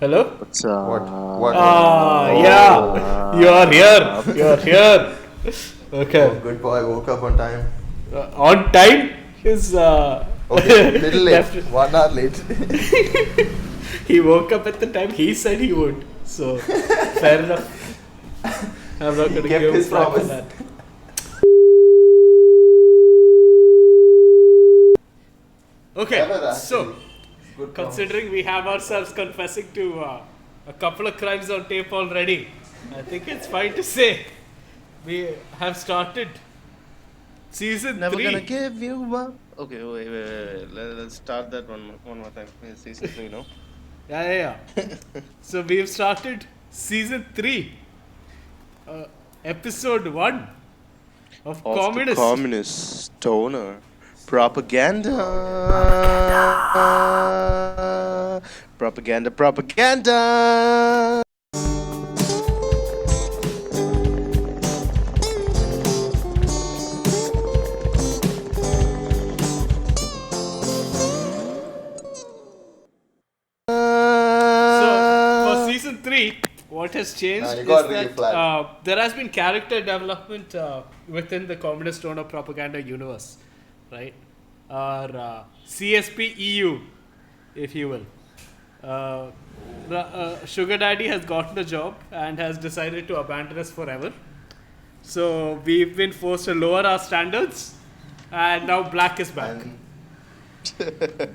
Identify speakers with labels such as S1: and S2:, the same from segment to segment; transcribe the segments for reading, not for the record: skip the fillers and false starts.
S1: Hello?
S2: What's
S3: What?
S1: Yeah, you're here. You're here. Okay.
S3: Oh, good boy, woke up on time.
S1: On time is.
S3: Okay, little late.
S1: definitely-
S3: 1 hour late.
S1: He woke up at the time he said he would. So, fair enough. I'm not going to
S3: kept
S1: give him
S3: his
S1: flack for
S3: promise.
S1: that. Okay,
S3: Never actually.
S1: so
S3: Good
S1: considering we have ourselves confessing to a couple of crimes on tape already, I think it's fine to say we have started season
S2: Never
S1: 3.
S2: gonna give you up. Okay, wait. Let's start that one more time. Season 3, no?
S1: Yeah. So we've started season 3, episode 1 of
S2: Of
S1: Communist.
S2: the communist stoner propaganda. Propaganda.
S1: So for season 3, what has changed
S3: Man, you
S1: is
S3: got really
S1: that
S3: flat.
S1: there has been character development within the Communist Stoner Propaganda universe, right? Or CSP EU, if you will. Sugar Daddy has gotten a job and has decided to abandon us forever. So we've been forced to lower our standards, and now Black is back.
S3: And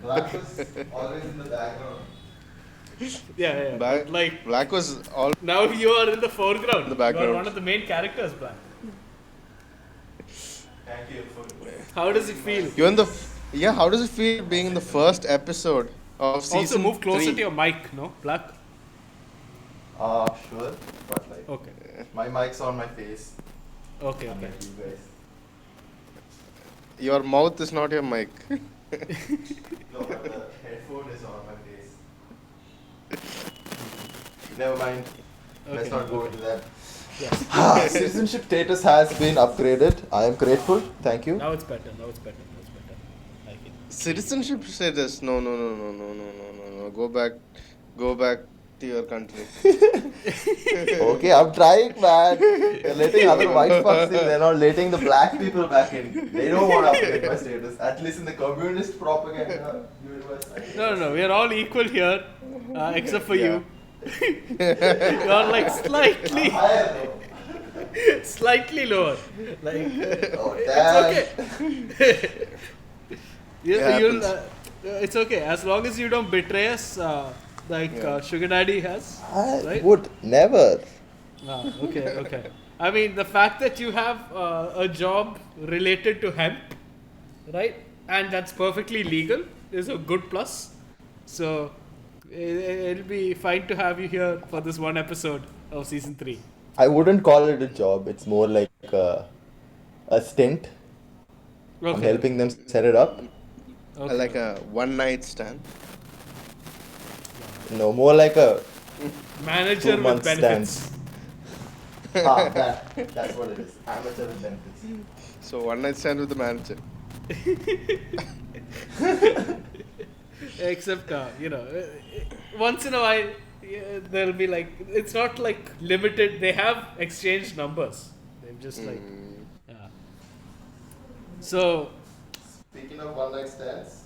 S3: Black was always in the background.
S1: Yeah.
S2: Black,
S1: Like
S2: Black was all.
S1: now you are in the foreground.
S2: In the background.
S1: You are one of the main characters, Black.
S3: Thank you for
S1: How does it feel?
S2: You're in the. Yeah, how does it feel being in the first episode of season
S1: Also move closer
S2: 3?
S1: to your mic, no? Black?
S3: Sure. But like,
S1: Okay.
S3: my mic's on my face.
S1: Okay.
S3: Unlike you guys.
S2: Your mouth is not your mic.
S3: No, but the headphone is on my face. Never mind. Let's
S1: Okay,
S3: not go
S1: okay.
S3: into that.
S1: Yes.
S3: Citizenship status has been upgraded. I am grateful. Thank you.
S1: Now it's better. Like it.
S2: Citizenship status? No. Go back to your country.
S3: Okay, I'm trying, man. They're letting other white fucks in. They're not letting the black people back in. They don't want to upgrade my status. At least in the communist propaganda universe.
S1: No. We are all equal here, except for
S2: Yeah.
S1: you. You're like
S3: Higher
S1: slightly lower. Like
S3: though. Oh,
S1: it's
S3: damn.
S1: okay.
S2: It
S1: You'll,
S2: happens.
S1: it's okay as long as you don't betray us,
S2: Yeah.
S1: Sugar Daddy has.
S3: I
S1: Right?
S3: would never.
S1: Okay. I mean, the fact that you have a job related to hemp, right, and that's perfectly legal is a good plus. So it'll be fine to have you here for this one episode of season 3.
S3: I wouldn't call it a job. It's more like a stint. I'm
S1: Okay.
S3: helping them set it up.
S1: Okay.
S2: Like a one night stand.
S3: No, more like a
S1: Manager
S3: 2
S1: with
S3: month
S1: benefits.
S3: stance. That's what it is. Amateur with benefits.
S2: So one night stand with the manager.
S1: Except, once in a while, there'll be like, it's not like limited. They have exchanged numbers. They've just like, yeah. So,
S3: Speaking of one night stands,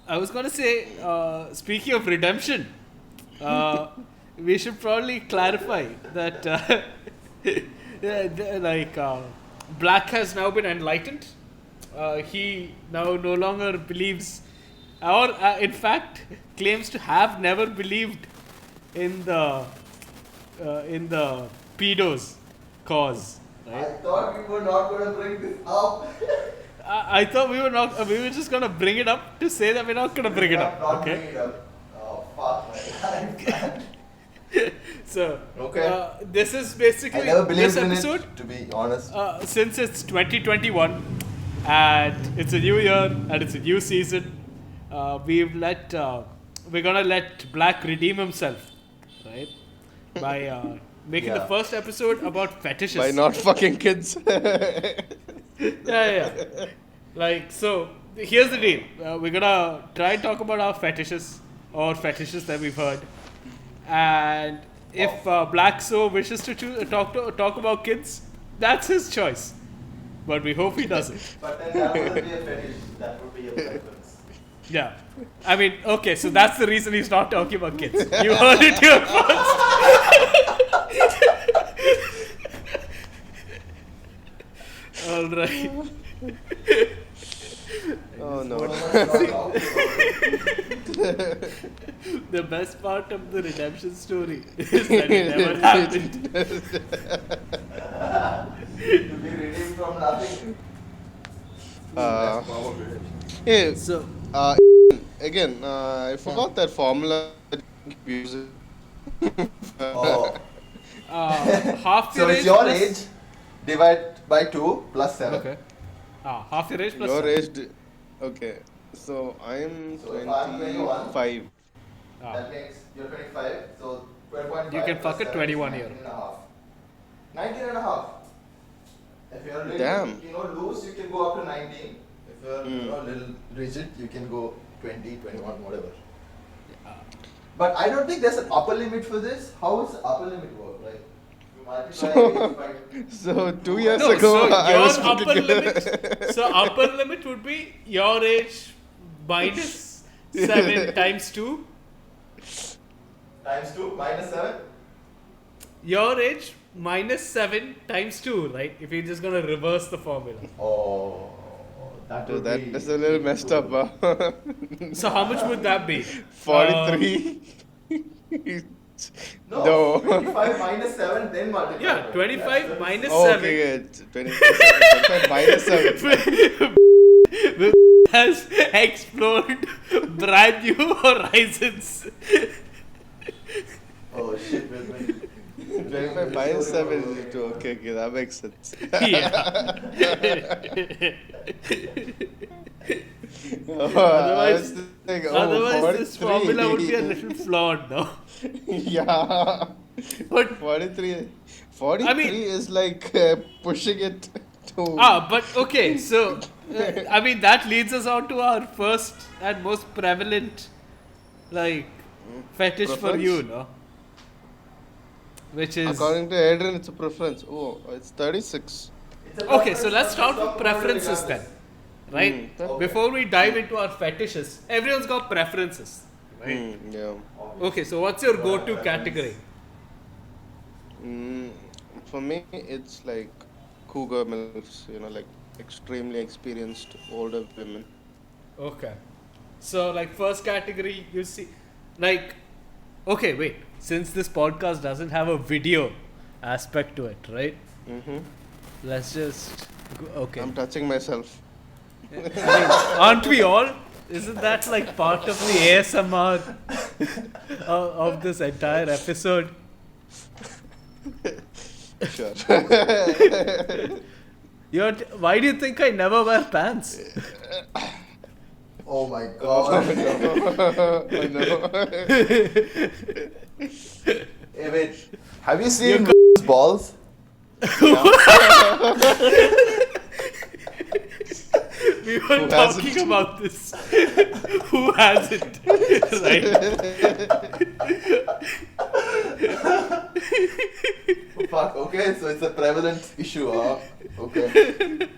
S1: I was going to say, speaking of redemption, we should probably clarify that, Black has now been enlightened. He now no longer believes, or in fact, claims to have never believed in the pedos cause.
S3: I
S1: Right?
S3: thought we were not going to bring this up.
S1: I thought we were just gonna bring it up to say that we're not gonna bring it up.
S3: Not
S1: Okay.
S3: bring it up. Oh, fuck, man.
S1: So,
S3: Okay.
S1: this is basically
S3: I never believed
S1: this
S3: in
S1: episode.
S3: it, to be honest.
S1: Since it's 2021 and it's a new year and it's a new season, we're gonna let Black redeem himself, right? By making the
S3: Yeah.
S1: first episode about fetishes.
S2: By not fucking kids.
S1: Yeah. Like, so, here's the deal. We're gonna try and talk about our fetishes, or fetishes that we've heard. And if Blackso wishes to talk about kids, that's his choice. But we hope he doesn't.
S3: But then that wouldn't be a fetish. That would be a preference.
S1: Yeah. I mean, okay, so that's the reason he's not talking about kids. You heard it here first. All right.
S2: Oh no.
S1: The best part of the redemption story is that it never happened.
S3: To be redeemed from nothing.
S2: Uh,
S3: That's power of redemption.
S2: Hey,
S1: So,
S2: again, I forgot that formula that you keep using.
S3: Oh.
S1: half
S3: So
S1: your
S3: it's
S1: age.
S3: your
S1: plus-
S3: age divided by 2 plus 7.
S1: Okay. Half your age plus.
S2: Your
S1: 7.
S2: age. Okay. So I'm
S3: So if I'm 21.
S2: 25.
S1: Ah.
S3: That makes you're 25. So 12.5.
S1: You can
S3: plus
S1: fuck a
S3: 7 is
S1: 21 year.
S3: 19 and a half. 19 and a half. If you're a little,
S2: Damn.
S3: loose, you can go up to 19. If you're
S2: Mm.
S3: a little rigid, you can go 20, 21, whatever.
S1: Ah.
S3: But I don't think there's an upper limit for this. How does the upper limit work? Like, you multiply
S2: So-
S3: it by
S2: So 2 years
S1: No,
S2: ago,
S1: so
S2: I
S1: your
S2: was
S1: upper
S2: fucking-
S1: limit. So upper limit would be your age minus 7 times 2.
S3: times 2 minus 7?
S1: Your age minus 7 times 2, right? If you're just gonna reverse the formula.
S3: Oh, that
S2: Dude,
S3: would
S2: that
S3: be
S2: is a little messed up. Huh?
S1: So how much would that be?
S2: 43.
S3: No,
S2: No.
S3: 25 minus 7, then multiply.
S1: Yeah,
S3: by it.
S1: 25
S3: That's
S1: minus
S2: Oh,
S1: 7
S2: okay, good. 25 minus 7.
S1: has explored brand new horizons.
S3: Oh shit, wait, wait.
S2: 25 minus 7 is 2. Okay, that makes sense.
S1: Yeah.
S2: I was
S1: Otherwise,
S2: thinking, oh,
S1: otherwise this
S2: 43.
S1: formula would be a little flawed, no?
S2: Yeah.
S1: But
S2: 43. 43
S1: I mean-
S2: is like pushing it to.
S1: but okay, so I mean that leads us on to our first and most prevalent like fetish for
S2: Preference?
S1: you, no? Which is
S2: According to Adrian, it's a preference. Oh, it's 36.
S3: It's a
S1: okay. So
S3: preference,
S1: let's
S3: but
S1: start
S3: it's
S1: with
S3: not
S1: preferences then,
S3: regardless.
S1: right?
S2: Okay.
S1: Before we dive into our fetishes, everyone's got preferences, right?
S2: Yeah.
S1: Okay, so what's your
S3: What are
S1: go-to
S3: preference?
S1: category?
S2: For me, it's like cougar milfs, like extremely experienced older women.
S1: Okay. So, like, first category, you see, like, okay, wait. Since this podcast doesn't have a video aspect to it, right?
S2: Mm-hmm.
S1: Let's just. Okay.
S2: I'm touching myself.
S1: I mean, aren't we all? Isn't that like part of the ASMR of this entire episode?
S2: Sure.
S1: Why do you think I never wear pants?
S3: Oh my god.
S2: I know.
S3: Hey, wait. Have you seen
S1: You're
S3: balls?
S1: We were
S2: Who
S1: talking
S2: hasn't?
S1: about this. Who hasn't? Right.
S3: Fuck, okay, so it's a prevalent issue, huh? Okay.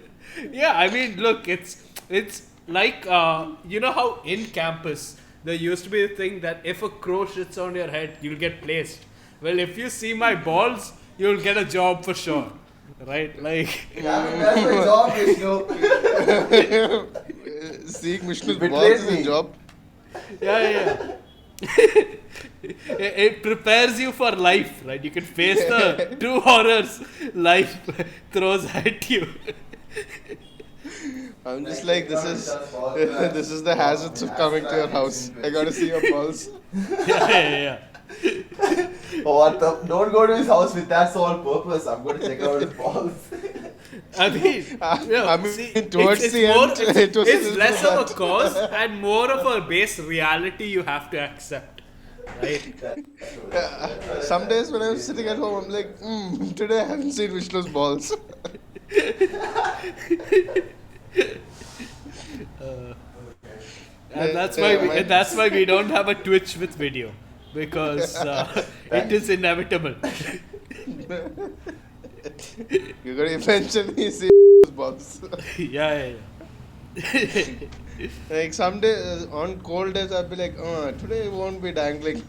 S1: Yeah, I mean, look, it's like you know how in campus there used to be a thing that if a crow shits on your head, you'll get placed. Well, if you see my balls, you'll get a job for sure, right? Like,
S3: Yeah, that's my job, Vishnu.
S2: Seeing Vishnu's
S3: Betrayed
S2: balls is a
S3: me.
S2: job.
S1: yeah. It prepares you for life, right? You can face the true horrors life throws at you.
S2: I'm just like, this is the hazards of coming to your house. I gotta see your balls.
S1: Yeah.
S3: Oh, what the? Don't go to his house with that sole purpose. I'm going to check out his balls.
S1: I mean,
S2: I mean,
S1: see,
S2: towards
S1: it's
S2: the
S1: more,
S2: end,
S1: it's,
S2: it was a
S1: it's
S2: little
S1: less of
S2: bad.
S1: a cause and more of a base reality you have to accept, right?
S2: Some days when I was sitting at home, I'm like, today I haven't seen Vishnu's balls.
S1: And that's why we don't have a Twitch with video. because it is inevitable.
S2: You're gonna eventually see balls.
S1: Yeah.
S2: Like someday on cold days, I'll be like, today it won't be dangling.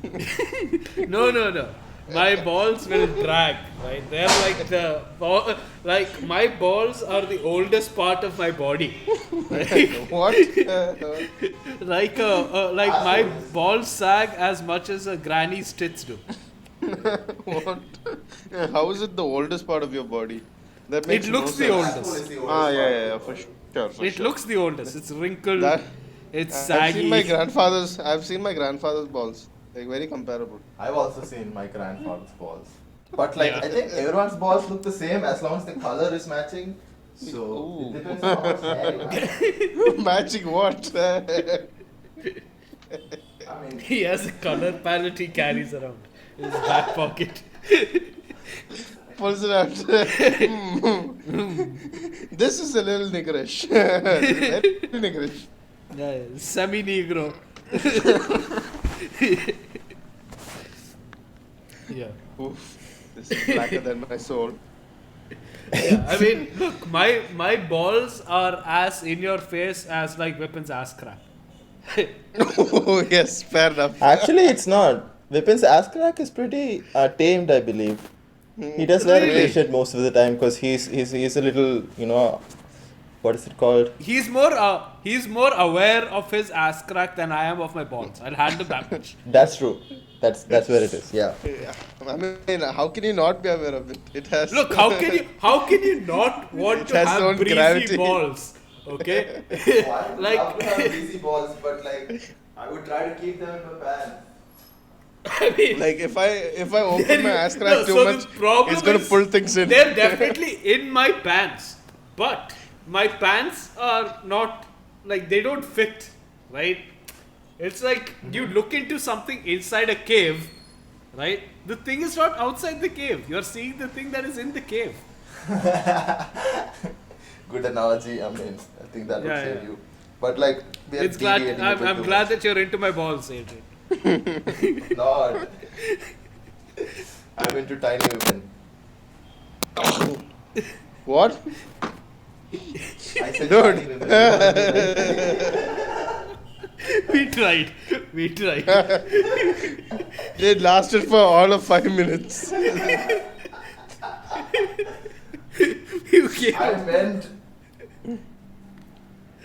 S1: No. My balls will drag, right? They're like like my balls are the oldest part of my body. Like,
S2: What?
S1: like my balls sag as much as a granny's tits do.
S2: What? How is it the oldest part of your body? That makes
S1: It
S2: no
S1: looks the
S2: sense.
S1: oldest.
S2: Yeah, for sure.
S1: It looks the oldest. It's wrinkled.
S2: That-
S1: It's
S2: I've seen my
S1: saggy.
S2: grandfather's. I've seen my grandfather's balls. Like very comparable.
S3: I've also seen my grandfather's balls. But like,
S1: Yeah.
S3: I think everyone's balls look the same as long as the color is matching. So
S2: Ooh.
S3: it depends on how much hair you have.
S2: Matching what?
S3: I mean,
S1: He has a color palette he carries around in his back pocket.
S2: Pulls it out. This is a little niggerish. Very niggerish.
S1: Yeah, semi-negro. Yeah.
S2: Oof. This is blacker than my soul.
S1: Yeah, I mean, look, my balls are as in your face as like Vipin's ass crack.
S2: Oh yes, fair enough.
S3: actually, it's not. Vipin's ass crack is pretty tamed, I believe. He does wear a
S1: Really?
S3: t-shirt most of the time because he's a little, what is it called?
S1: He's more aware of his ass crack than I am of my balls. I'll handle that much.
S3: That's true. That's where it is. Yeah.
S2: I mean, how can you not be aware of it? It has.
S1: Look, how can you not want
S2: It
S1: to
S2: has
S1: have
S2: own
S1: breezy
S2: gravity.
S1: balls? Okay,
S3: Like,
S1: like
S3: easy balls, but like I would try to keep them in my pants.
S1: I mean,
S2: Like if I open my ass crack
S1: No,
S2: too
S1: so the
S2: much,
S1: problem
S2: it's gonna
S1: is
S2: pull things in.
S1: they're definitely in my pants, but my pants are not like they don't fit, right? It's like you look into something inside a cave, right? The thing is not outside the cave. You're seeing the thing that is in the cave.
S3: Good analogy. I mean, I think that would
S1: Yeah,
S3: save
S1: yeah.
S3: you. But like, we are
S1: It's glad.
S3: deviating a bit
S1: I'm
S3: too
S1: glad
S3: much.
S1: that you're into my balls, Adrian.
S3: Lord. I'm into tiny women.
S2: What?
S3: I said
S2: Dude.
S3: tiny women.
S1: We tried.
S2: It lasted for all of 5 minutes.
S1: You came.
S3: I meant.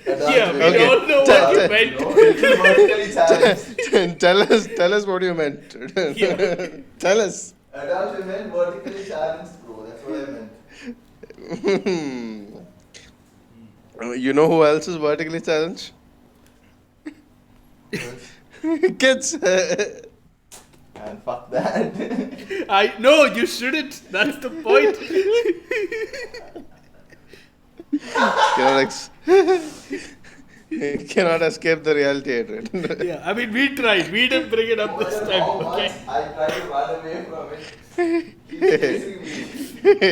S1: Yeah, we
S2: Okay.
S1: all know what you meant.
S3: Vertically challenged.
S2: tell us what you meant.
S1: Yeah.
S2: Tell us.
S3: Adult women vertically challenged, bro. That's what I meant.
S2: You know who else is vertically challenged? Kids.
S3: And fuck that.
S1: No, you shouldn't. That's the point.
S2: Cannot escape the reality, Adrian.
S1: Yeah, I mean, we tried. We didn't bring it up this time.
S3: How
S1: Okay.
S3: much I tried to run away from it. He's chasing me.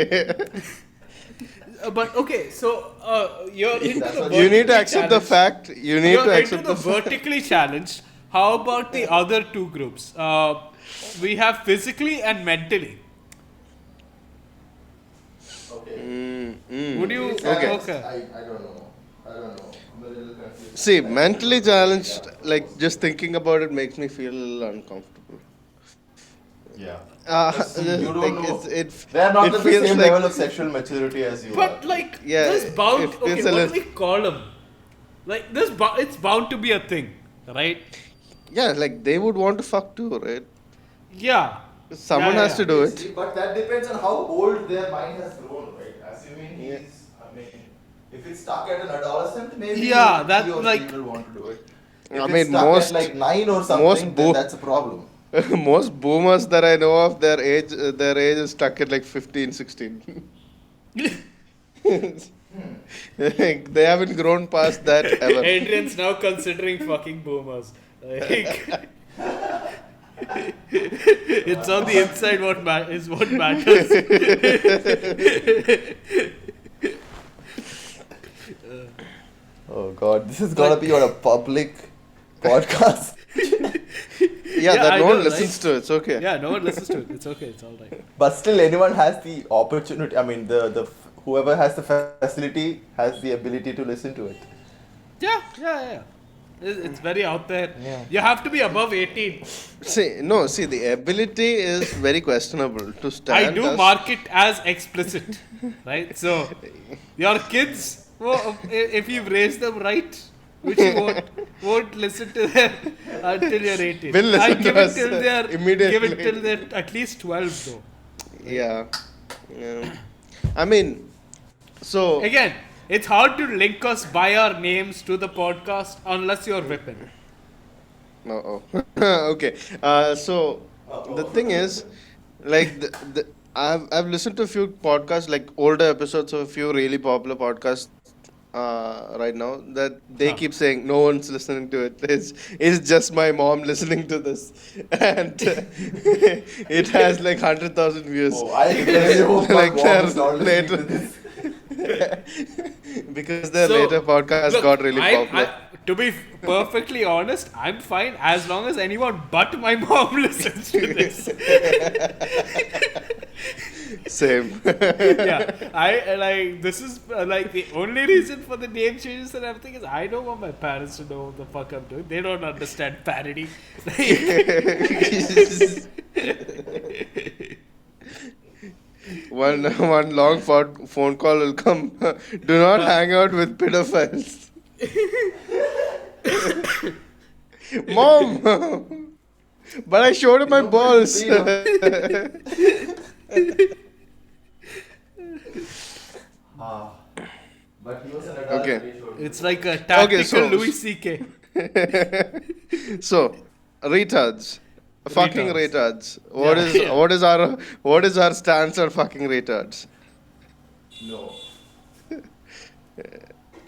S1: But okay, so you're into
S3: That's
S1: the
S3: what-
S2: You need to
S1: vertically
S2: accept the
S1: challenged.
S2: fact. You need
S1: You're
S2: to
S1: into
S2: accept
S1: the
S2: the fact.
S1: vertically challenged. How about the other two groups? We have physically and mentally.
S3: Okay.
S1: Would you?
S2: Okay.
S1: Okay.
S3: I don't know. I'm a little confused.
S2: See, mentally challenged, like just thinking about it makes me feel a little uncomfortable.
S3: Yeah.
S2: You
S3: don't know.
S2: It
S3: They are not
S2: it
S3: at the
S2: feels
S3: same
S2: like,
S3: level of sexual maturity as you
S1: But
S3: are.
S1: like,
S2: Yeah,
S1: this bound.
S2: it feels
S1: Okay,
S2: a
S1: what do
S2: little-
S1: we call them? Like this, it's bound to be a thing, right?
S2: yeah, like they would want to fuck too, right?
S1: Yeah.
S2: Someone
S1: Yeah,
S2: has
S1: yeah.
S2: to do it.
S3: But that depends on how old their mind has grown, right? Assuming
S2: Yeah.
S3: if it's stuck at an adolescent, maybe
S1: Yeah, that,
S3: he or
S1: like-
S3: she will want to do it. If
S2: I
S3: it's
S2: mean,
S3: stuck
S2: most-
S3: at like 9 or something, then
S2: bo-
S3: that's a problem.
S2: Most boomers that I know of, their age is stuck at like 15, 16. Like, they haven't grown past that ever.
S1: Adrian's now considering fucking boomers. Like, it's on the inside is what matters.
S3: Oh god, this is gonna be on a public podcast.
S2: Yeah, that
S1: I
S2: no
S1: know,
S2: one listens
S1: right?
S2: to. It's okay.
S1: Yeah, no one listens to it. It's okay. It's all right.
S3: But still, anyone has the opportunity. I mean, whoever has the facility has the ability to listen to it.
S1: Yeah. It's very out there.
S3: Yeah.
S1: You have to be above 18.
S2: See, the ability is very questionable to stand.
S1: I do mark it as explicit, right? So, your kids, if you've raised them right, which you won't listen to them until you're 18.
S2: Will listen
S1: I
S2: to
S1: give
S2: us,
S1: it till they're
S2: immediately.
S1: give it till they're at least 12 though.
S2: Yeah. I mean, so
S1: Again, it's hard to link us by our names to the podcast unless you're whipping.
S2: no. Okay. So the thing is, like, I've listened to a few podcasts, like older episodes of a few really popular podcasts. Right now, that they
S1: Huh.
S2: keep saying no one's listening to it. It's just my mom listening to this, and it has like 100,000 views.
S3: Oh, I really hope my
S2: Like
S3: mom
S2: their
S3: is not listening
S2: later,
S3: to this.
S2: because their
S1: So,
S2: later podcast
S1: look,
S2: got really popular.
S1: to be perfectly honest, I'm fine as long as anyone but my mom listens to this.
S2: Same.
S1: Yeah, I like this is like the only reason for the name changes and everything is I don't want my parents to know what the fuck I'm doing. They don't understand parody.
S2: One long phone call will come. Do not hang out with pedophiles. Mom, but I showed him my balls.
S3: But he was an adult.
S2: Okay.
S3: when he showed me.
S1: It's like a tactical
S2: so-
S1: Louis C.K.
S2: So, retards. Fucking
S1: Retards.
S2: retards.
S1: Yeah.
S2: What is our stance on fucking retards?
S3: No.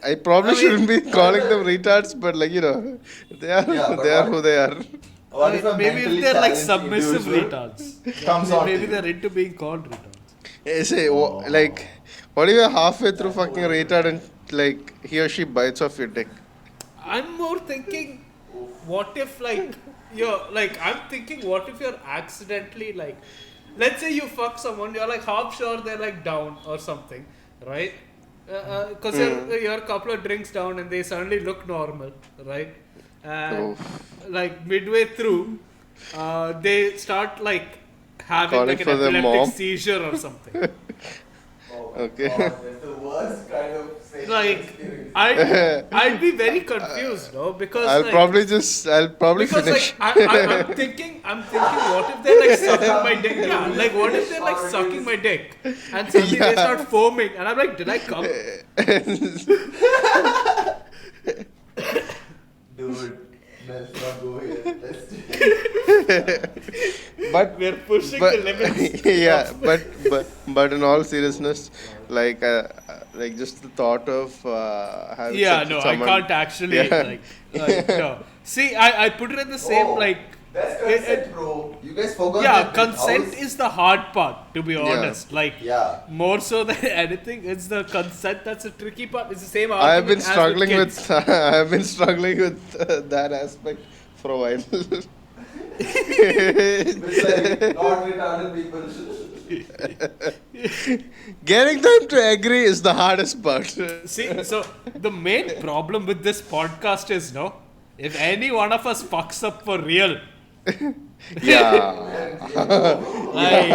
S2: I probably
S1: I mean-
S2: shouldn't be calling them retards, but like they are
S3: Yeah, but
S2: they are
S3: what-
S2: who they are.
S3: What if a
S1: Maybe
S3: mentally
S1: if they're like
S3: challenged
S1: submissive
S3: individual
S1: retards.
S3: comes on to
S1: Maybe
S3: you?
S1: they're into being called retards.
S2: Say, like, what if you're halfway through fucking retard and like he or she bites off your dick?
S1: I'm more thinking, what if like I'm thinking, what if you're accidentally like, let's say you fuck someone, you're like half sure they're like down or something, right? Because you're a couple of drinks down and they suddenly look normal, right? And like midway through, they start like having
S2: Calling
S1: like an
S2: for their
S1: epileptic
S2: mom.
S1: seizure or something.
S3: Oh my
S2: Okay.
S3: God, that's the worst kind of sexual
S1: Like
S3: experience.
S1: I'd be very confused, no? Because
S2: I'll
S1: like,
S2: probably
S1: because
S2: finish.
S1: like I'm thinking, what if they're like sucking my dick? Yeah, like what if they're like sucking my dick and suddenly they start foaming and I'm like, did I come?
S3: Dude, let's not go here. Let's
S2: but
S1: We're pushing
S2: but
S1: the limits.
S2: yeah, but in all seriousness, like just the thought of having
S1: Yeah,
S2: sex
S1: no,
S2: with
S1: I
S2: someone,
S1: can't actually
S2: Yeah.
S1: like no. See, I put it in the same
S3: Oh,
S1: like.
S3: That's
S1: it-
S3: consent, bro. You guys forgot
S1: Yeah,
S3: that.
S1: consent is the hard part, to be honest. Like,
S3: Yeah.
S1: more so than anything, it's the consent that's the tricky part. It's the same
S2: I
S1: argument
S2: have been
S1: as
S2: struggling
S1: kids.
S2: with I have been struggling with that aspect for a while.
S3: It's like not retarded people.
S2: Getting them to agree is the hardest part.
S1: See, so the main problem with this podcast is, no, if any one of us fucks up for real,
S2: Yeah.
S1: like,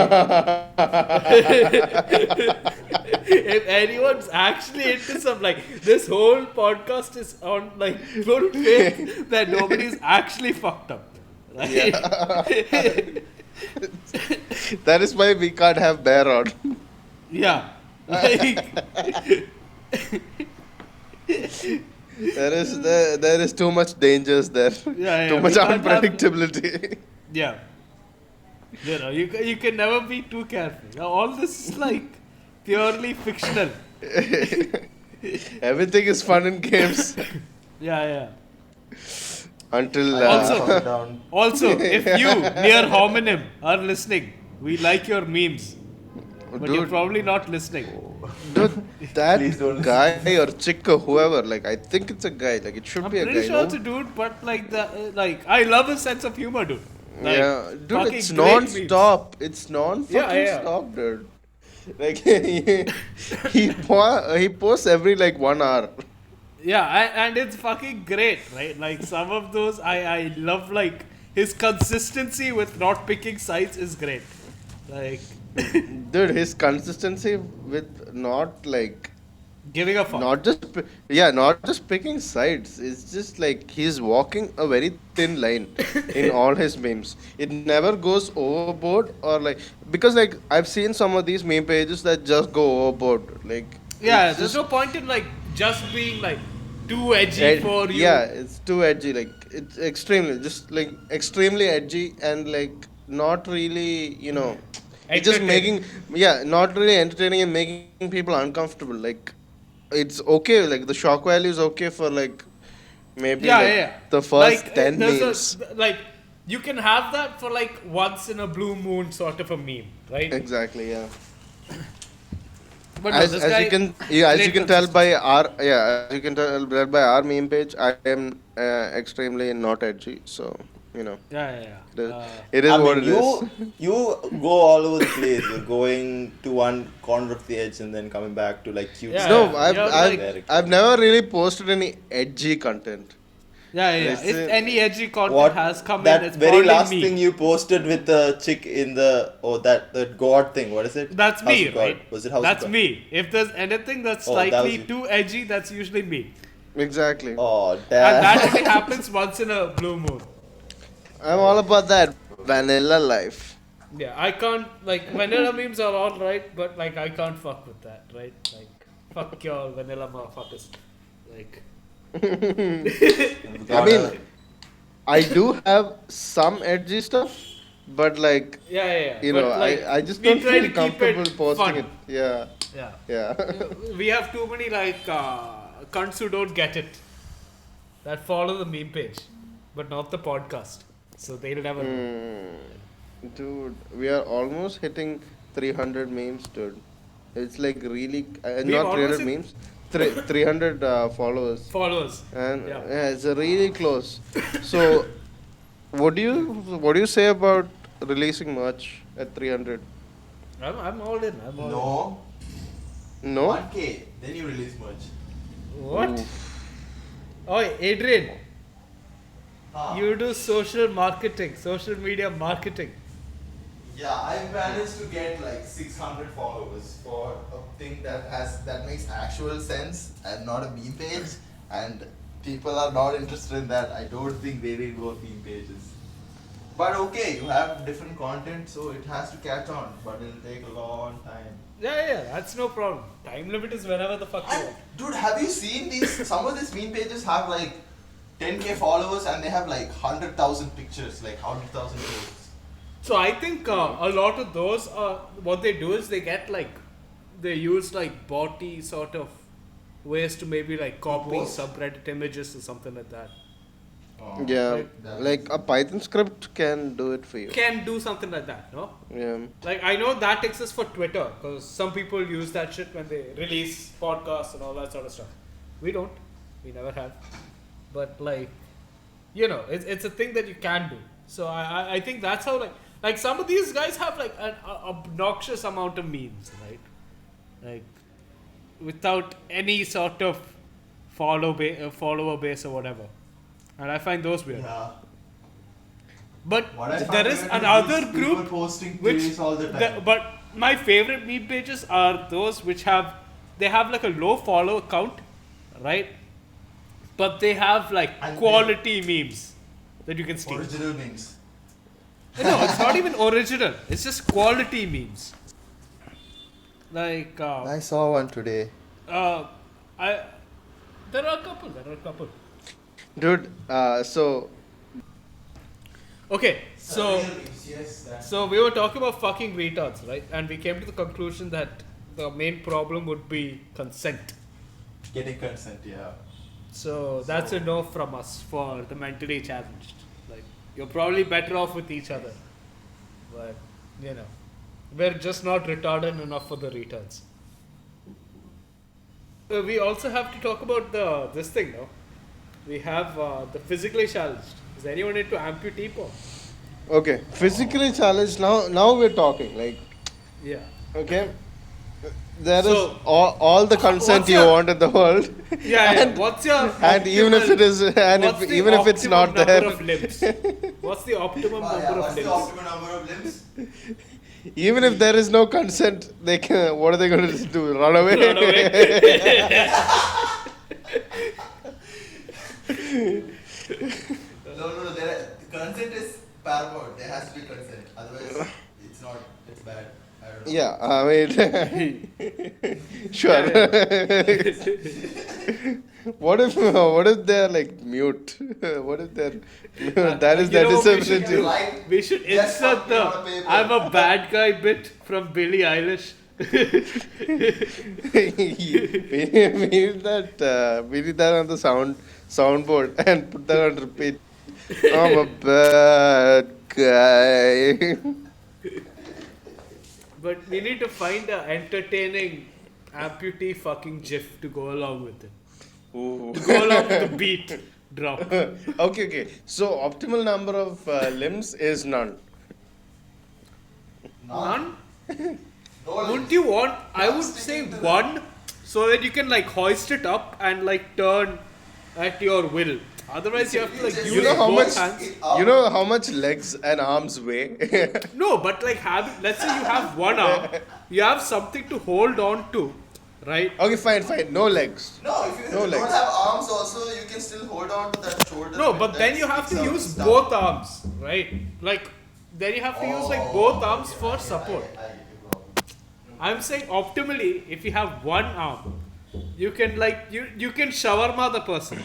S1: if anyone's actually into some, like, this whole podcast is on, like, full faith that nobody's actually fucked up. Right?
S2: That is why we can't have bear on.
S1: Yeah. Like,
S2: There is too much dangers there.
S1: Yeah,
S2: Too
S1: we
S2: much
S1: can't have-
S2: unpredictability.
S1: yeah. You know, you can never be too careful. Now, all this is like purely fictional.
S2: Everything is fun and games
S1: Yeah.
S2: until
S1: Also- Also, if you, near homonym, are listening, we like your memes. But you're
S2: dude,
S1: probably not listening.
S2: dude, that
S3: Please don't
S2: guy or chick or whoever, like I think it's a guy. Like it should
S1: I'm
S2: be a
S1: pretty
S2: guy.
S1: sure
S2: no?
S1: it's a dude, but like I love his sense of humor, dude. Like,
S2: Yeah, dude,
S1: fucking
S2: it's
S1: great memes.
S2: non-stop. It's non-fucking
S1: Yeah, yeah.
S2: stop, dude. Like he posts every like 1 hour.
S1: Yeah, and it's fucking great, right? Like some of those, I love like his consistency with not picking sides is great. Like
S2: Dude, his consistency with not like
S1: giving a fuck.
S2: not just picking sides. It's just like he's walking a very thin line in all his memes. It never goes overboard or like because like I've seen some of these meme pages that just go overboard. Like
S1: Yeah,
S2: it's
S1: there's
S2: just
S1: no point in like just being like too edgy for you.
S2: yeah, it's too edgy. Like it's extremely edgy and like not really it's just
S1: Entertaining.
S2: not really entertaining and making people uncomfortable. Like it's okay. Like the shock value is okay for like maybe
S1: Yeah,
S2: like
S1: yeah, yeah.
S2: the first
S1: Like
S2: 10
S1: there's
S2: memes.
S1: like you can have that for like once in a blue moon sort of a meme, right?
S2: Exactly. Yeah.
S1: But no, this
S2: As
S1: guy
S2: you can as you
S1: great
S2: can tell
S1: consistency.
S2: by as you can tell by our meme page, I am extremely not edgy. So
S1: Yeah, yeah,
S2: it is,
S1: yeah.
S2: it is
S3: I
S2: what
S3: mean,
S2: it is.
S3: you go all over the place. You're going to one corner of the edge and then coming back to like cute
S1: Yeah,
S3: stuff.
S2: No,
S1: yeah,
S2: I've never really posted any edgy content.
S1: Yeah.
S2: It's,
S1: If
S2: uh,
S1: any edgy content
S3: What
S1: has come in,
S3: that
S1: it's
S3: very
S1: probably
S3: last
S1: me.
S3: thing you posted with the chick in the that god thing. What is it?
S1: That's
S3: House
S1: me,
S3: of God.
S1: right?
S3: Was it House
S1: That's
S3: of God?
S1: me. If there's anything that's
S3: Oh, that was
S1: slightly
S3: you.
S1: too edgy, that's usually me.
S2: Exactly.
S3: Oh
S1: And
S3: damn!
S1: that only happens once in a blue moon.
S2: I'm all about that vanilla life.
S1: Yeah, I can't like vanilla memes are all right, but like I can't fuck with that, right? Like fuck y'all vanilla motherfuckers. Like
S2: I mean, I do have some edgy stuff, but like
S1: yeah.
S2: I,
S1: But, like,
S2: I just
S1: we
S2: don't
S1: try
S2: feel
S1: to keep
S2: comfortable
S1: it
S2: posting
S1: fun.
S2: it. Yeah,
S1: Yeah.
S2: yeah.
S1: We have too many like cunts who don't get it that follow the meme page, but not the podcast. So they'll never know.
S2: Dude, we are almost hitting 300 memes, dude. It's like really,
S1: We've
S2: not
S1: almost
S2: 300
S1: hit-
S2: memes, 300 followers.
S1: Followers.
S2: And
S1: Yeah.
S2: it's really close. So, what do you say about releasing merch at 300?
S1: I'm all in. I'm all
S3: No,
S2: No?
S3: 1K. Then you release merch.
S1: in. What?
S2: Oof.
S1: Oh, Adrian,
S3: Ah.
S1: you do social marketing, social media marketing.
S3: Yeah, I managed to get like 600 followers for a thing that makes actual sense and not a meme page. And people are not interested in that. I don't think they will go meme pages. But okay, you have different content, so it has to catch on. But it'll take a long time.
S1: Yeah, that's no problem. Time limit is whenever the fuck you
S3: And,
S1: want.
S3: dude, have you seen these? Some of these meme pages have like 10K followers and they have like 100,000 pictures, like 100,000 posts.
S1: So I think a lot of those what they do is they use like botty sort of ways to maybe like copy
S3: Post?
S1: subreddit images or something like that.
S3: Oh,
S2: Yeah,
S3: that's-
S2: like a Python script can do it for you.
S1: Can do something like that, no?
S2: Yeah.
S1: Like I know that exists for Twitter because some people use that shit when they release podcasts and all that sort of stuff. We don't. We never have. But like, it's a thing that you can do. So I think that's how like some of these guys have like an obnoxious amount of memes, right? Like without any sort of follower base or whatever. And I find those weird.
S3: Yeah.
S1: But
S3: What I
S1: there
S3: find
S1: is
S3: weird
S1: another
S3: these people
S1: group
S3: posting
S1: which
S3: tweets all the time.
S1: but my favorite meme pages are those which have like a low follower count, right? But they have like
S3: And
S1: quality memes that you can steal.
S3: Original memes.
S1: No, it's not even original. It's just quality memes. Like
S3: I saw one today.
S1: I there are a couple.
S2: Dude, so
S1: Okay, so
S3: Yes, that's
S1: so we were talking about fucking retards, right? And we came to the conclusion that the main problem would be consent.
S3: getting consent, yeah.
S1: So that's a no from us for the mentally challenged. Like you're probably better off with each other, but we're just not retarded enough for the retards. We also have to talk about this thing, no? We have the physically challenged. Is anyone into amputee porn?
S2: Okay, physically challenged. Now we're talking. Like,
S1: Yeah.
S2: okay, there is
S1: So,
S2: all the consent
S1: what's
S2: you
S1: your-
S2: want in the world.
S1: Yeah, yeah.
S2: and,
S1: What's your
S2: and even if
S1: optimal-
S2: it is, and
S1: what's
S2: if
S1: the
S2: even if it's
S1: optimum
S2: not
S1: number
S2: there,
S1: of limbs? What's the optimum
S3: Wow, yeah,
S1: number
S3: what's
S1: of
S3: the
S1: limbs?
S3: optimal number of limbs?
S2: even if there is no consent, they can. What are they going to do? Run away?
S1: Run away.
S3: No. Consent is paramount. There has to be consent. Otherwise, it's not. It's bad. I don't know.
S2: Yeah, I mean, sure. what if they're like mute? What if they're that is
S1: You know, we should
S2: substitute.
S1: do-
S3: Like,
S1: We should
S3: Yes,
S1: insert
S3: fuck,
S1: the
S3: you wanna pay
S1: "I'm
S3: for
S1: a bad guy" bit from Billie Eilish.
S2: We need that on the soundboard and put that on repeat. I'm a bad guy.
S1: But we need to find a entertaining amputee fucking GIF to go along with it.
S2: Ooh.
S1: To go along with the beat drop.
S2: Okay. So optimal number of limbs is none.
S1: None?
S3: No
S1: Wouldn't
S3: limbs.
S1: you want? I would
S3: Sticking
S1: say
S3: to the-
S1: one, so that you can like hoist it up and like turn at your will. Otherwise, you have to like
S3: You
S1: use
S2: know how
S1: both
S2: much-
S1: hands.
S2: You know how much legs and arms weigh?
S1: No, but like let's say you have one arm, you have something to hold on to, right?
S2: Okay, fine. No legs.
S3: No, if you
S2: No
S3: don't
S2: legs.
S3: have arms, also you can still hold on to that shoulder.
S1: No,
S3: bit
S1: but
S3: that
S1: then you have to
S3: sticks out
S1: use
S3: and stuff.
S1: both arms, right? Like, then you have to use like both arms for support.
S3: I get you, bro.
S1: I'm saying optimally, if you have one arm, you can like you can shawarma the person.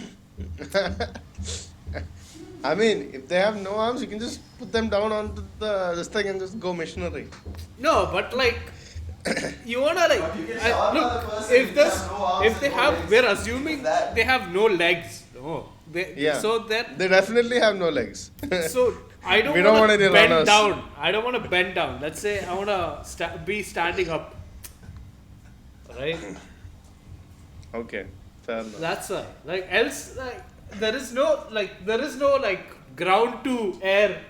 S2: I mean, if they have no arms, you can just put them down onto this thing and just go missionary.
S1: No, but like you wanna like
S3: But you can shawarma the
S1: look
S3: person
S1: if
S3: if
S1: this
S3: they have no arms
S1: if they
S3: and no
S1: have
S3: legs.
S1: we're assuming
S3: That-
S1: they have no legs. No, they
S2: Yeah.
S1: so that
S2: They definitely have no legs.
S1: so I don't
S2: We don't
S1: want
S2: want
S1: to
S2: any
S1: bend
S2: runners.
S1: down. I don't want to bend down. Let's say I want to be standing up. Right?
S2: Okay, fair enough.
S1: That's why. Like else, like there is no ground to air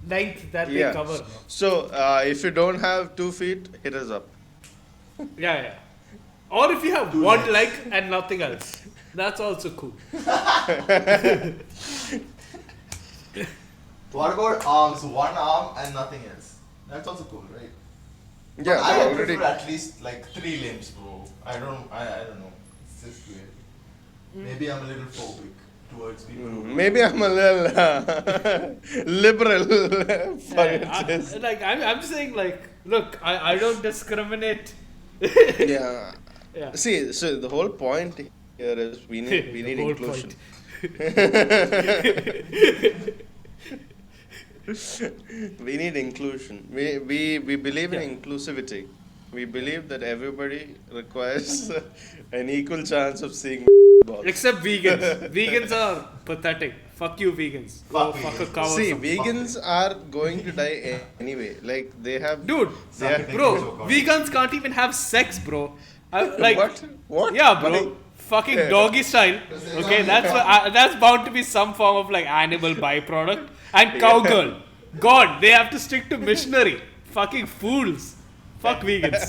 S1: length that they
S2: Yeah.
S1: cover.
S2: So if you don't have 2 feet, hit us up.
S1: Yeah. Or if you have one leg and nothing else, that's also cool.
S3: What about arms? One arm and nothing else. That's also cool, right?
S2: Yeah,
S3: I
S2: they're
S3: prefer
S2: already.
S3: at least like 3 limbs, bro. I don't know. It's just weird. Maybe I'm a little phobic towards people. who-
S2: Maybe I'm a little liberal for your taste.
S1: I'm saying like, look, I don't discriminate.
S2: Yeah.
S1: Yeah.
S2: See, so the whole point here is we need
S1: The whole
S2: inclusion. We need inclusion. We believe in
S1: Yeah.
S2: inclusivity. We believe that everybody requires an equal chance of seeing balls.
S1: Except vegans. Vegans are pathetic. Fuck you, vegans. Go
S3: Fuck
S1: fuck a
S3: vegans.
S1: cow or
S2: See,
S1: something.
S2: vegans are going to die anyway. Like they have.
S1: Dude,
S2: Yeah.
S1: bro, vegans can't even have sex, bro. Like,
S2: What? What?
S1: yeah, bro.
S2: Buddy?
S1: Fucking doggy style. Okay, that's bound to be some form of like animal byproduct. And cowgirl. God, they have to stick to missionary. Fucking fools. Fuck vegans.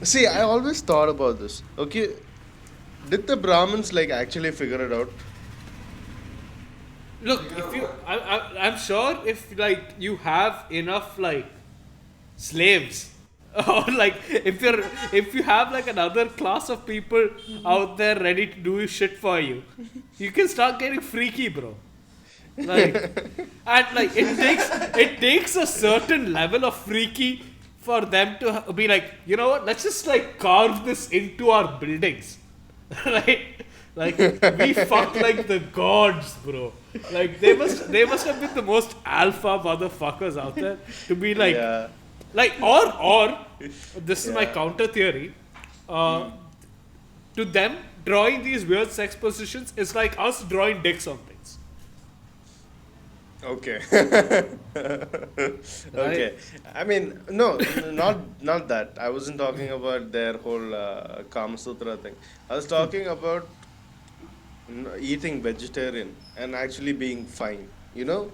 S2: See, I always thought about this. Okay, did the Brahmins like actually figure it out?
S1: Look, if you, I'm sure if like you have enough like slaves, or like if you have like another class of people out there ready to do shit for you, you can start getting freaky, bro. Like, and like it takes a certain level of freaky for them to be like, you know what? Let's just like carve this into our buildings, right? Like we fuck like the gods, bro. Like they must have been the most alpha motherfuckers out there to be like,
S2: Yeah.
S1: like or this is my
S2: Yeah.
S1: counter theory. To them, drawing these weird sex positions is like us drawing dicks on things.
S2: Okay. Okay. I mean, no, not that. I wasn't talking about their whole Kama Sutra thing. I was talking about eating vegetarian and actually being fine. You know,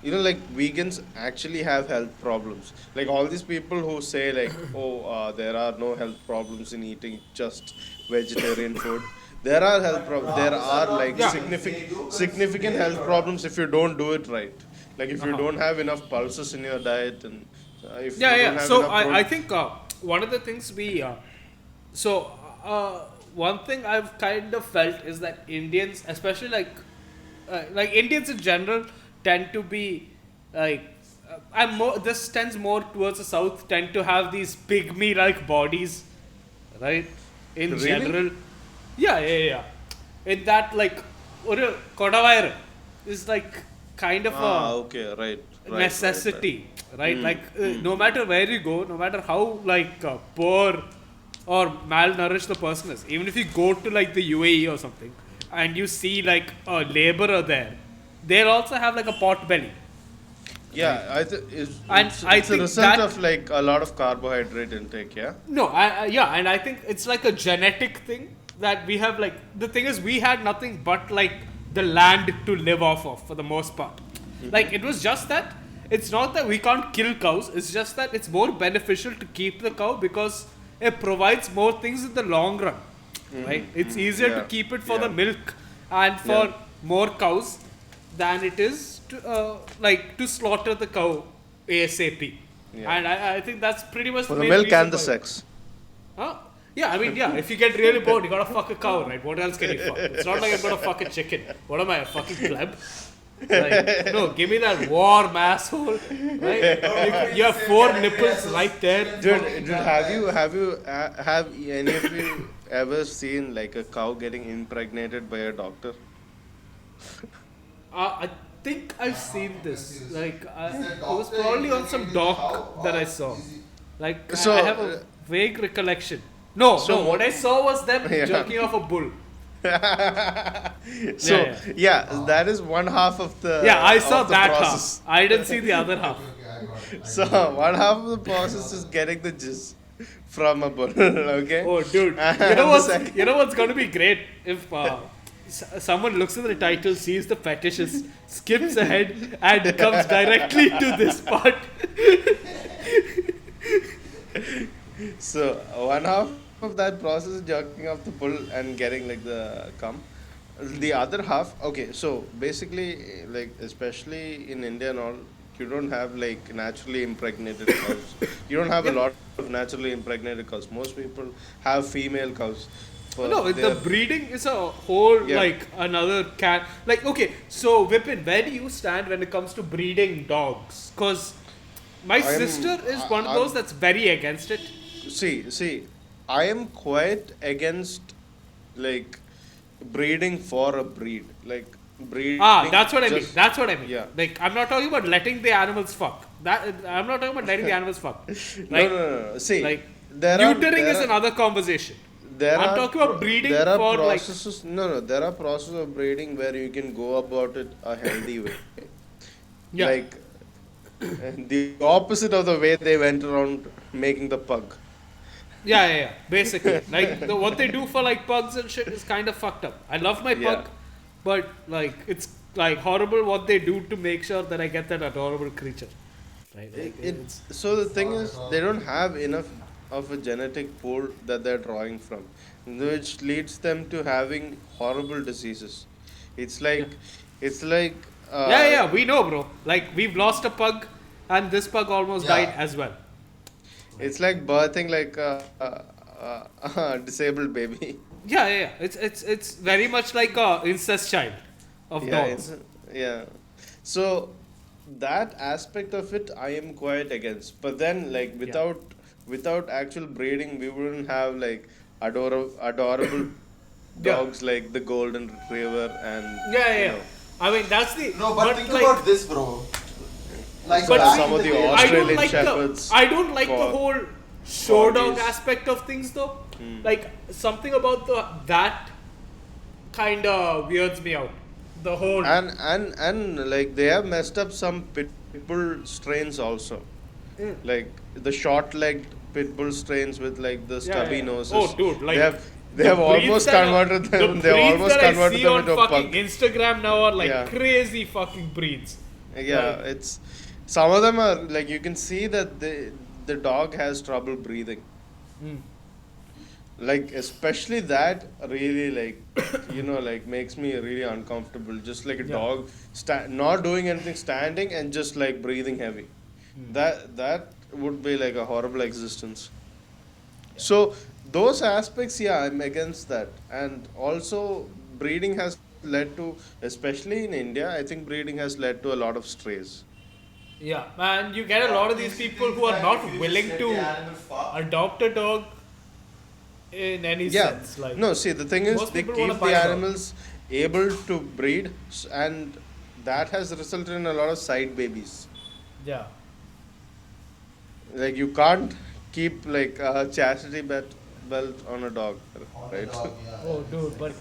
S2: like vegans actually have health problems. Like all these people who say like, oh, there are no health problems in eating just vegetarian food. There are health problems. There are like
S1: Yeah.
S2: significant health problems if you don't do it right. Like if you
S1: Uh-huh.
S2: don't have enough pulses in your diet, and if
S1: Yeah,
S2: you don't
S1: yeah.
S2: have
S1: So
S2: enough
S1: I think one of the things so one thing I've kind of felt is that Indians, especially like Indians in general, tend to be like I'm more. This tends more towards the south. Tend to have these pygmy-like bodies, right? In
S2: Really?
S1: general, yeah. In that like, or Kodavair is like kind of a
S2: okay, right.
S1: necessity, right?
S2: Hmm,
S1: Like no matter where you go, no matter how like poor or malnourished the person is, even if you go to like the UAE or something and you see like a laborer there, they'll also have like a pot belly.
S2: Yeah, I think
S1: And I
S2: it's a
S1: think
S2: result
S1: that
S2: of like a lot of carbohydrate intake. Yeah.
S1: no, yeah, and I think it's like a genetic thing that we have. Like the thing is, we had nothing but like the land to live off of for the most part. Like it was just that it's not that we can't kill cows. It's just that it's more beneficial to keep the cow because it provides more things in the long run. Right? It's easier to
S2: Yeah,
S1: keep it for the
S2: yeah.
S1: milk and for
S2: Yeah.
S1: more cows than it is to like to slaughter the cow ASAP.
S2: Yeah.
S1: And I think that's pretty much
S2: For
S1: the
S2: the
S1: main
S2: milk
S1: reason
S2: and the
S1: why-
S2: sex.
S1: Huh? Yeah, I mean, yeah, if you get really bored, you gotta fuck a cow, right? What else can you fuck? It's not like I'm gonna fuck a chicken. What am I, a fucking pleb? Like, no, give me that warm asshole, right? You have four nipples right there.
S2: Dude, have any of you ever seen like a cow getting impregnated by a doctor?
S1: I think I've seen this. Like, it was probably on some doc that I saw. Like,
S2: So,
S1: I have a vague recollection. No,
S2: so
S1: what I saw was them
S2: Yeah.
S1: jerking off a bull.
S2: So
S1: Yeah,
S2: that is one half of the
S1: Yeah, I saw
S2: of the
S1: that
S2: process.
S1: half. I didn't see the other half.
S2: So one half of the process is getting the jizz from a bull. Okay.
S1: Oh, dude!
S2: And
S1: You know what's gonna be great if someone looks at the title, sees the fetishes, skips ahead, and comes directly to this part.
S2: So one half of that process is jerking off the bull and getting like the cum. The other half, okay. So basically, like especially in India and all, you don't have like naturally impregnated cows. You don't have a lot of naturally impregnated cows. Most people have female cows. For
S1: No, the
S2: their,
S1: breeding is a whole
S2: Yeah.
S1: like another cat. Like, okay, so Vipin, where do you stand when it comes to breeding dogs? Because my sister is one of those that's very against it.
S2: see, I am quite against like breeding for a breed. Like breeding.
S1: That's what I mean.
S2: just-
S1: That's what I mean.
S2: Yeah.
S1: Like, I'm not talking about letting the animals fuck. I'm not talking about letting the animals fuck.
S2: No,
S1: Right?
S2: no. See,
S1: Like,
S2: there are
S1: neutering is
S2: there are-
S1: another conversation.
S2: There
S1: I'm
S2: are
S1: talking about breeding
S2: there are
S1: for like.
S2: processes. No. There are processes of breeding where you can go about it a healthy way.
S1: Yeah.
S2: Like the opposite of the way they went around making the pug.
S1: Yeah. Basically, like what they do for like pugs and shit is kind of fucked up. I love my
S2: Yeah.
S1: pug, but like it's like horrible what they do to make sure that I get that adorable creature. Right? Like, it's
S2: So the thing is, they don't have enough of a genetic pool that they're drawing from, which leads them to having horrible diseases. It's like, it's like.
S1: yeah. We know, bro. Like we've lost a pug, and this pug almost
S3: Yeah.
S1: died as well.
S2: It's like birthing like a disabled baby.
S1: Yeah. It's very much like a incest child of dogs.
S2: Yeah. So that aspect of it, I am quite against. But then, like without actual breeding, we wouldn't have like adorable
S1: Yeah.
S2: dogs like the golden retriever and
S1: Yeah. I mean that's the
S3: No, but think
S1: like,
S3: about this, bro. Like
S1: But
S3: back
S1: see,
S3: in
S2: some of the
S3: day-
S1: I don't
S2: Australian
S1: like
S2: shepherds
S1: I don't like the
S2: for-
S1: whole show dog
S2: corgis.
S1: aspect of things though. Like something about that kind of weirds me out. The whole
S2: and like they have messed up some pit bull strains also. Like the short-legged pit bull strains with like the stubby
S1: yeah.
S2: noses.
S1: Oh, dude, like-
S2: they have They have
S1: breeds
S2: almost
S1: that
S2: converted
S1: the
S2: them. They have
S1: breeds
S2: almost
S1: that I
S2: converted
S1: see
S2: them
S1: on
S2: into a
S1: fucking
S2: pug.
S1: Instagram now are like
S2: Yeah.
S1: crazy fucking breeds.
S2: Yeah, it's some of them are like you can see that the dog has trouble breathing.
S1: Hmm.
S2: Like especially that really like like makes me really uncomfortable. Just like a
S1: Yeah.
S2: dog not doing anything, standing and just like breathing heavy. That would be like a horrible existence. So those aspects, yeah, I'm against that. And also breeding has led to, especially in India, I think breeding has led to a lot of strays.
S1: Yeah, and you get a lot of these people who are not willing to adopt a dog in any
S2: Yeah.
S1: sense. Like
S2: No, see, the thing is,
S1: most
S2: they
S1: people want to
S2: keep
S1: buy
S2: the
S1: a dog.
S2: animals able to breed, and that has resulted in a lot of side babies.
S1: Yeah.
S2: Like, you can't keep like a chastity belt on a dog, right?
S1: Oh, dude, but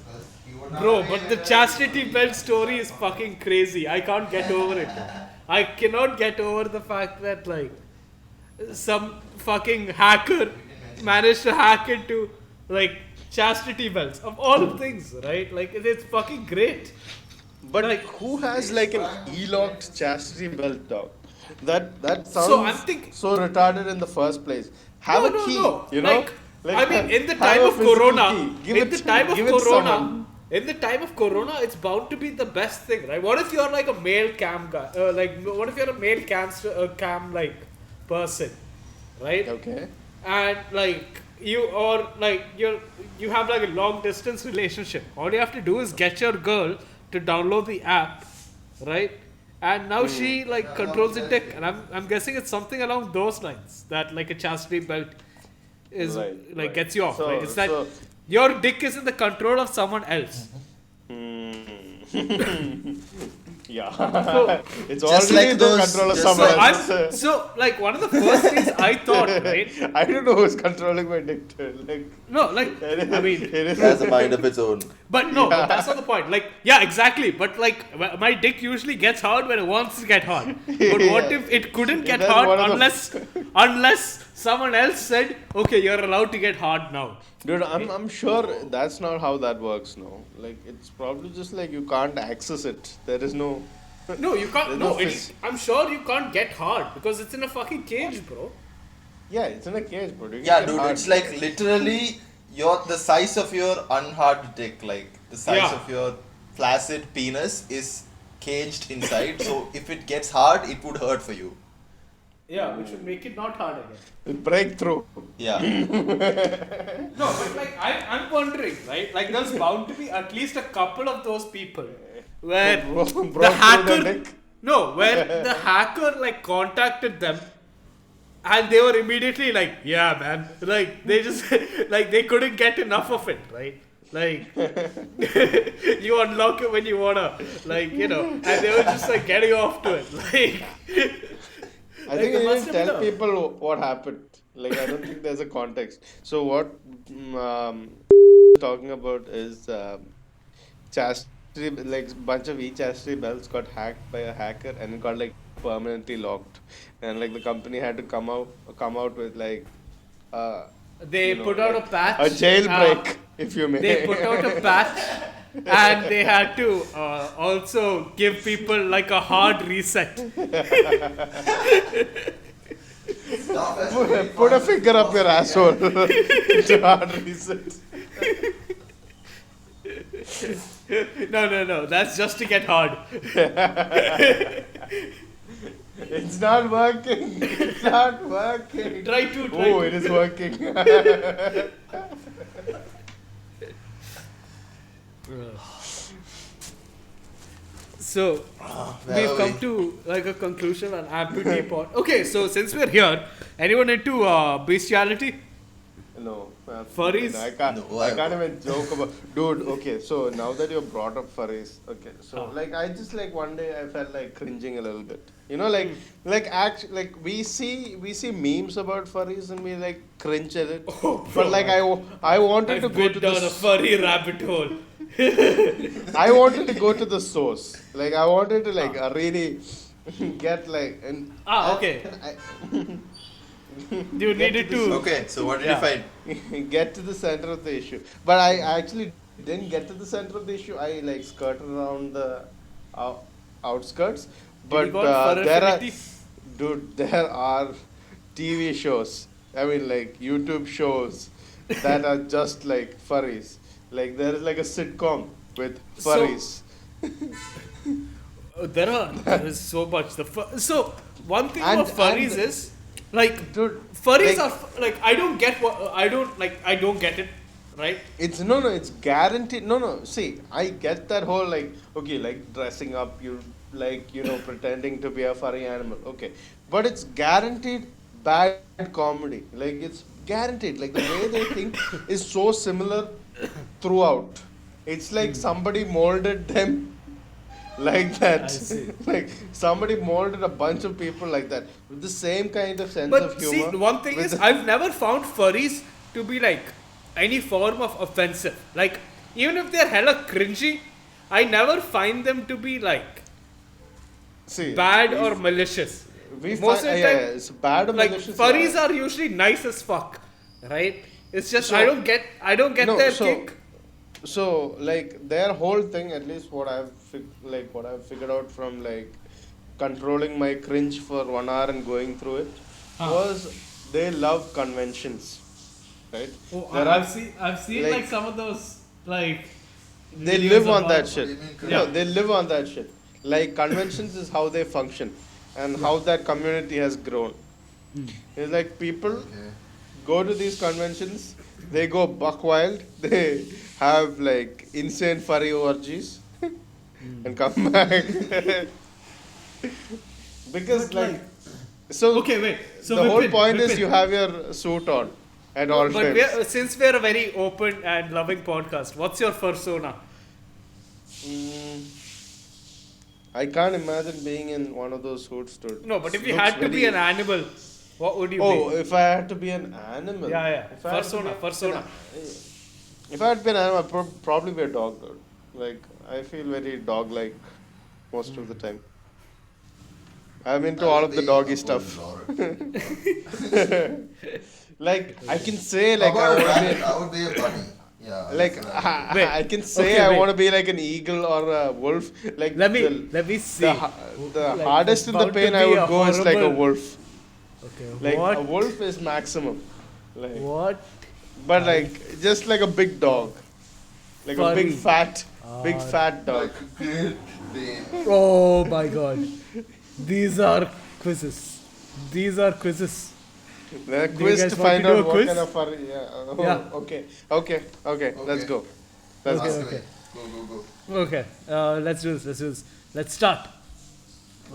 S1: bro, but the chastity belt story is fucking crazy. I can't get over it. I cannot get over the fact that like some fucking hacker managed to hack into like chastity belts of all things, right? Like it's fucking great.
S2: But
S1: Like-
S2: who has like an e-locked chastity belt dog? That sounds
S1: So I'm thinking-
S2: so retarded in the first place. Have a key, you know?
S1: I mean, in the
S2: have
S1: time
S2: a
S1: of
S2: physical
S1: Corona,
S2: key. Give
S1: in
S2: it-
S1: the time of
S2: give it
S1: Corona,
S2: someone.
S1: in the time of Corona, it's bound to be the best thing, right? What if you're like a male cam guy? What if you're a male cam like person, right?
S2: Okay.
S1: And like you you have like a long distance relationship. All you have to do is get your girl to download the app, right? And now she like controls the dick, and I'm guessing it's something along those lines that like a chastity belt is
S2: Right,
S1: like
S2: right.
S1: gets you off.
S2: So-
S1: Right? It's that
S2: so-
S1: your dick is in the control of someone else.
S2: Yeah.
S1: So-
S2: It's
S3: Just
S2: already
S3: like
S2: in the
S3: those-
S2: control of
S3: just
S1: So
S2: someone
S3: like-
S2: else.
S1: so like one of the first things I thought, right?
S2: I don't know who's controlling my dick. Like,
S1: No, like I mean,
S2: it is-
S3: It has a mind of its own.
S1: but no, but that's not the point. Like, yeah, exactly. But like, my dick usually gets hard when it wants to get hard. But what
S2: Yeah.
S1: if it couldn't get
S2: That's
S1: hard
S2: one of the-
S1: unless someone else said, okay, you're allowed to get hard now.
S2: Dude, I'm sure that's not how that works. No, like it's probably just like you can't access it. There is no.
S1: No, you can't.
S2: There's
S1: No,
S2: no
S1: it's, I'm sure you can't get hard because it's in a fucking cage, bro.
S2: Yeah, it's in a cage, but you can
S3: Yeah,
S2: get
S3: dude,
S2: hard.
S3: it's like literally the size of your unhard dick, like the size
S1: Yeah.
S3: of your flaccid penis is caged inside. So if it gets hard, it would hurt for you.
S1: Yeah, which would make it not hard again.
S2: breakthrough.
S3: Yeah.
S1: No, but like I'm wondering, right? Like there's bound to be at least a couple of those people where
S2: Broke
S1: the
S2: through
S1: hacker,
S2: the dick.
S1: no, where the hacker like contacted them, and they were immediately like, yeah, man, like they just like they couldn't get enough of it, right? Like you unlock it when you wanna, like and they were just like getting off to it, like.
S2: I think
S1: there
S2: you
S1: must
S2: need
S1: have
S2: to tell
S1: been a-
S2: people what happened. Like I don't think there's a context. So what talking about is chastity, like bunch of e-chastity belts got hacked by a hacker and it got like permanently locked, and like the company had to come out with like
S1: They put out a patch.
S2: a jailbreak, if you may.
S1: They put out a patch, and they had to also give people like a hard reset.
S2: Put a finger up your asshole. To hard reset.
S1: No, that's just to get hard.
S2: It's not working. It's not working.
S1: Try to.
S2: Oh, it is working.
S1: So
S3: where
S1: we've
S3: are
S1: come
S3: we?
S1: to like a conclusion on amputee pod. Okay, so since we're here, anyone into bestiality?
S2: No.
S1: Furries?
S2: I can't.
S3: No,
S2: I
S3: I-
S2: can't even joke about. Dude, okay. So now that you brought up furries, okay. So
S1: Huh.
S2: like I just like one day I felt like cringing a little bit. You know,
S1: Hmm.
S2: like we see memes about furries and we like cringe at it.
S1: Oh, bro,
S2: but like I wanted
S1: I've
S2: to go
S1: been
S2: to
S1: down a
S2: the
S1: furry rabbit hole.
S2: I wanted to go to the source. Like I wanted to like really get like and
S1: Ah, okay. You needed to.
S3: Okay, so what did
S1: Yeah.
S3: you find?
S2: get to the center of the issue. But I actually didn't get to the center of the issue. I like skirted around the outskirts.
S1: Did you
S2: But
S1: go on for
S2: there are,
S1: affinity?
S2: dude, there are TV shows. I mean, like YouTube shows that are just like furries. Like there is like a sitcom with
S1: So-
S2: furries.
S1: There is so much. So one thing
S2: And-
S1: about furries
S2: and-
S1: is like
S2: Dude,
S1: furries
S2: like-
S1: are like I don't get what I don't get it, right?
S2: It's it's guaranteed. No. See, I get that whole like, okay, like dressing up, you like, pretending to be a furry animal. Okay. But it's guaranteed bad comedy. Like, it's guaranteed. Like, the way they think is so similar throughout. It's like somebody molded them like that.
S1: I see.
S2: Like, somebody molded a bunch of people like that with the same kind of sense
S1: But
S2: of
S1: see,
S2: humor.
S1: one thing
S2: with
S1: is
S2: the-
S1: I've never found furries to be like any form of offensive. Like even if they're hella cringy, I never find them to be like
S2: See,
S1: bad
S2: we-
S1: or malicious.
S2: we
S1: Most
S2: find,
S1: of the
S2: yeah,
S1: time,
S2: yeah, it's bad or
S1: like
S2: malicious,
S1: furries
S2: yeah.
S1: are usually nice as fuck, right? It's just
S2: So-
S1: I don't get
S2: No,
S1: their
S2: so-
S1: kick.
S2: So like their whole thing, at least what I've figured out from like controlling my cringe for 1 hour and going through it was they love conventions, right? There are-
S1: I've seen
S2: like-
S1: some of those like
S2: they
S1: videos
S2: live on
S1: about-
S2: that shit.
S3: What do you mean
S2: No,
S1: cringe?
S2: they live on that shit. Like conventions is how they function and how that community has grown. It's like people
S3: Okay.
S2: go to these conventions, they go buck wild, they have like insane furry orgies and come back. Because
S1: But,
S2: like,
S1: like-
S2: so
S1: Okay, wait. So
S2: the whole
S1: Vipin,
S2: point is
S1: Vipin.
S2: you have your suit on at all
S1: But
S2: times.
S1: since we're a very open and loving podcast, what's your persona?
S2: Mm, I can't imagine being in one of those suits, dude.
S1: No, but if you
S2: Looks
S1: had to be
S2: very-
S1: an animal, what would you
S2: Oh,
S1: be?
S2: if I had to be an animal.
S1: Yeah, yeah.
S2: If I had to
S1: Persona,
S2: be
S1: persona.
S2: If I had to be an animal, I'd probably be a dog, dude. Like, I feel very dog-like most of the time. I'm into all of the doggy stuff. Like, I can say, like,
S3: How about a
S2: I want
S3: rabbit? I would be a bunny. Yeah.
S2: like,
S3: that's what I
S1: Wait.
S2: I can say
S1: Okay,
S2: I
S1: wait.
S2: want to be like an eagle or a wolf. Like,
S1: Let me see.
S2: the
S1: Like,
S2: hardest
S1: it's
S2: in the
S1: bound to
S2: pain I
S1: be
S2: would
S1: a
S2: go is like a
S1: horrible-
S2: wolf.
S1: Okay.
S2: Like,
S1: what?
S2: a wolf is maximum. Like,
S1: What?
S2: but like, just like a big dog. Like a big
S1: Furry.
S2: big fat dog.
S3: Like a great Dane.
S1: Oh my god. These are quizzes. These are quizzes.
S2: The
S1: Do you
S2: quiz
S1: guys
S2: to
S1: want
S2: find
S1: to do
S2: out
S1: a
S2: what
S1: quiz?
S2: kind of furry. Yeah. Oh,
S1: Yeah.
S2: Okay. Let's go. Let's
S1: Okay,
S2: go.
S3: Ask
S1: okay.
S3: away. Go.
S1: Okay. Let's do this. Let's start.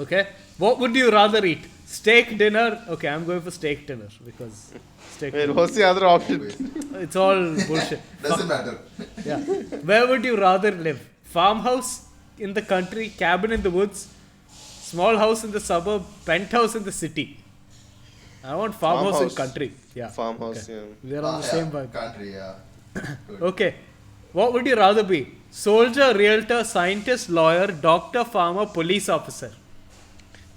S1: Okay. What would you rather eat? Steak dinner? Okay, I'm going for steak dinner because steak
S2: Wait,
S1: dinner.
S2: what's the other option?
S3: Wait.
S1: It's all bullshit.
S3: Doesn't matter.
S1: Yeah. Where would you rather live? Farmhouse in the country, cabin in the woods, small house in the suburb, penthouse in the city. I want farmhouse in
S2: Farmhouse.
S1: country. Yeah.
S2: Farmhouse,
S1: Okay.
S2: yeah.
S1: We're on the same vibe.
S3: Country, yeah. Good.
S1: Okay. What would you rather be? Soldier, realtor, scientist, lawyer, doctor, farmer, police officer.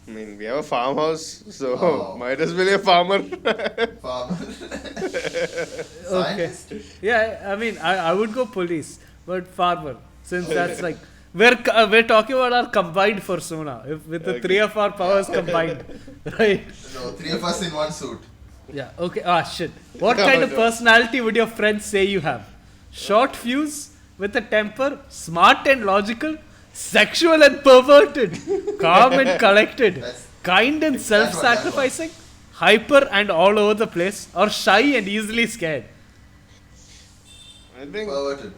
S2: I mean, we have a farmhouse, so
S3: Oh.
S2: might as well be a farmer.
S3: Farmer.
S1: Okay.
S3: Scientist.
S1: Yeah, I mean, I would go police, but farmer, since that's like we're talking about our combined persona, if with the
S2: Okay.
S1: three of our powers combined, right?
S3: No, three of us in one suit.
S1: Yeah. Okay. Ah, shit. What kind of
S2: No.
S1: personality would your friends say you have? Short fuse with a temper, smart and logical, sexual and perverted, calm and collected,
S3: That's-
S1: kind and
S3: That's what that
S1: self-sacrificing, hyper and all over the place, or shy and easily scared.
S2: I think.
S3: Perverted.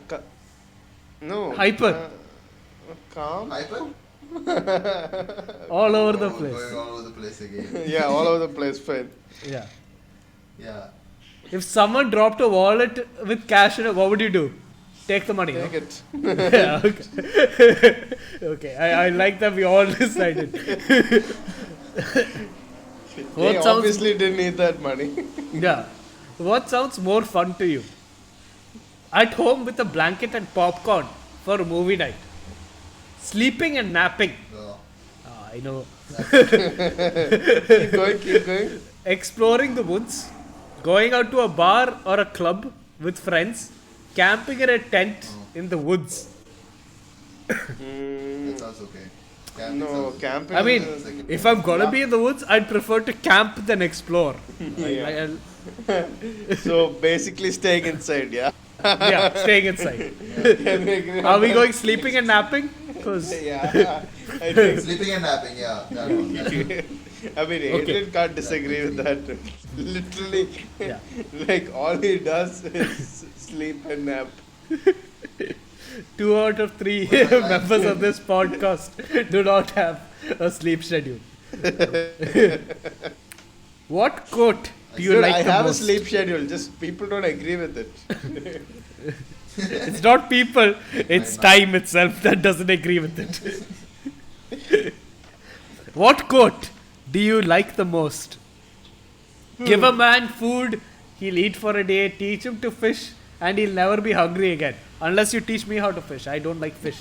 S2: No.
S1: Hyper.
S2: Calm.
S3: Hyper?
S1: All over the
S3: Oh,
S1: place.
S3: Going all over the place again.
S2: Yeah, all over the place. Fine.
S1: Yeah.
S3: Yeah.
S1: If someone dropped a wallet with cash in it, what would you do? Take the money.
S2: Take
S1: no?
S2: it.
S1: Yeah, okay. Okay, I like that we all decided.
S2: They
S1: What sounds-
S2: obviously didn't need that money.
S1: Yeah. What sounds more fun to you? At home with a blanket and popcorn for a movie night. Sleeping and napping.
S3: No.
S1: Ah, I know.
S2: Keep going.
S1: exploring the woods, going out to a bar or a club with friends, camping in a tent in the woods.
S3: That sounds okay. Camping
S2: No,
S3: sounds-
S2: camping.
S1: I mean,
S2: is-
S1: if I'm gonna be in the woods, I'd prefer to camp than explore.
S2: Yeah. So basically staying inside, yeah.
S1: Yeah, staying inside. Are we going sleeping and napping? Because
S2: Yeah. I think.
S3: Sleeping and napping, yeah. That one.
S2: I mean, Adrian can't disagree with that. Literally,
S1: Yeah.
S2: like all he does is sleep and nap.
S1: 2 out of 3 members of this podcast do not have a sleep schedule. What quote do you
S2: Dude,
S1: like
S2: I
S1: the
S2: have
S1: most?
S2: a sleep schedule. Just people don't agree with it.
S1: It's not people, it's time itself that doesn't agree with it. What quote do you like the most? Give a man food, he'll eat for a day, teach him to fish, and he'll never be hungry again. Unless you teach me how to fish. I don't like fish.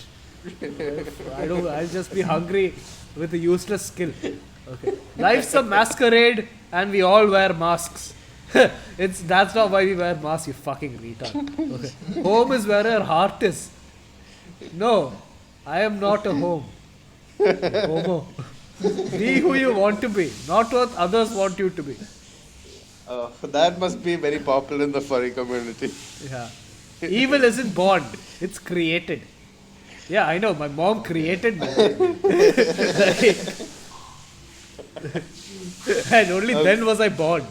S1: I'll just be hungry with a useless skill. Okay. Life's a masquerade and we all wear masks. That's not why we wear masks, you fucking retard. Okay. Home is where your heart is. No, I am not a home. Homo. Be who you want to be, not what others want you to be.
S2: That must be very popular in the furry community.
S1: Yeah. Evil isn't born, it's created. Yeah, I know, my mom created me. And only then was I born.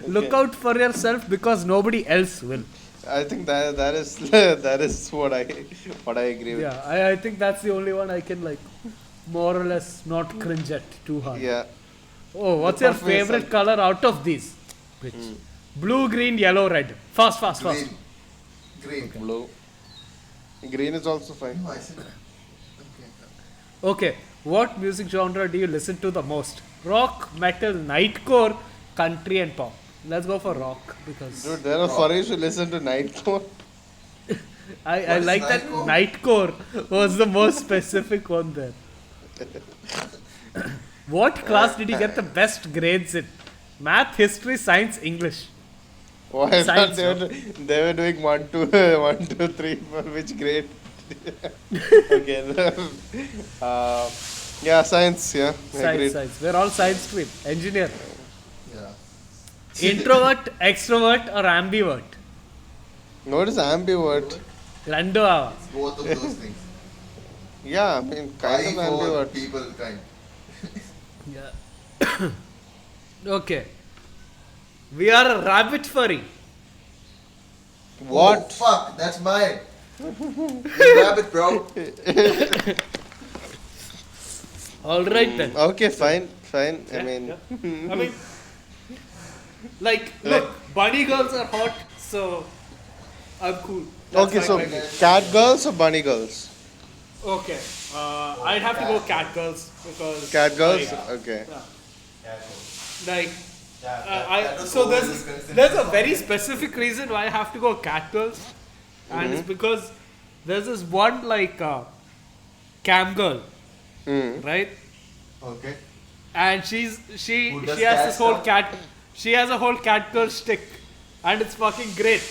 S1: Look out for yourself because nobody else will.
S2: I think that is that is what I agree with.
S1: Yeah, I think that's the only one I can like more or less not cringe at too hard.
S2: Yeah.
S1: Oh, what's
S2: Look
S1: your
S2: out for yourself.
S1: favorite color out of these? Which? Blue, green, yellow, red. Fast, fast, fast.
S3: Green. Green.
S2: Blue. Green is also fine.
S3: No, I said. Okay.
S1: Okay, what music genre do you listen to the most? Rock, metal, nightcore, country, and pop. Let's go for rock because
S2: Dude, there are furries who listen to Nightcore.
S1: I
S3: What is
S1: like that
S3: nightcore?
S1: nightcore was the most specific one there. What class did you get the best grades in? Math, history, science, English.
S2: Why not?
S1: Science,
S2: They were doing 1, 2, 1, 2, 3 for which grade? Okay. Yeah, science. Yeah,
S1: Science,
S2: agreed.
S1: science. We're all science stream. Engineer.
S3: Yeah.
S1: Introvert, extrovert, or ambivert?
S2: What is ambivert?
S1: Rando awa.
S3: Both of those things.
S2: Yeah, I mean, kind of
S3: Why for
S2: ambivert.
S3: people kind.
S1: Yeah. Okay. We are a rabbit furry.
S2: What?
S3: Oh, fuck, that's mine. You grab it, bro.
S1: All right then.
S2: Okay, fine. I
S1: Yeah,
S2: mean,
S1: yeah. I mean, like, look, bunny girls are hot, so I'm cool. That's
S2: okay,
S1: like
S2: so
S1: my name.
S2: cat girls or bunny girls?
S1: Okay. I'd have to go cat girls because
S2: Cat girls?
S1: Like,
S2: Okay.
S1: like so there's a very specific reason why I have to go cat girls, and it's because there's this one like cam girl,
S2: Hmm.
S1: right?
S3: Okay.
S1: And she
S3: Who does
S1: has
S3: cat
S1: this whole
S3: stuff?
S1: cat she has a whole cat girl shtick, and it's fucking great,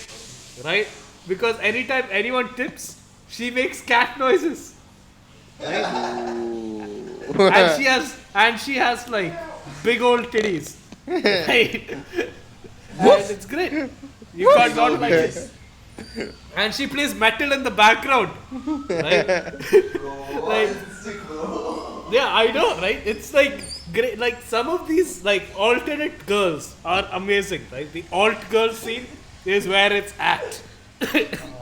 S1: right? Because anytime anyone tips, she makes cat noises, and she has like big old titties, right? And it's great. You can't not like it. And she plays metal in the background, right? Like, yeah, I know, right? It's like great. Like some of these like alternate girls are amazing, right? The alt girl scene is where it's at.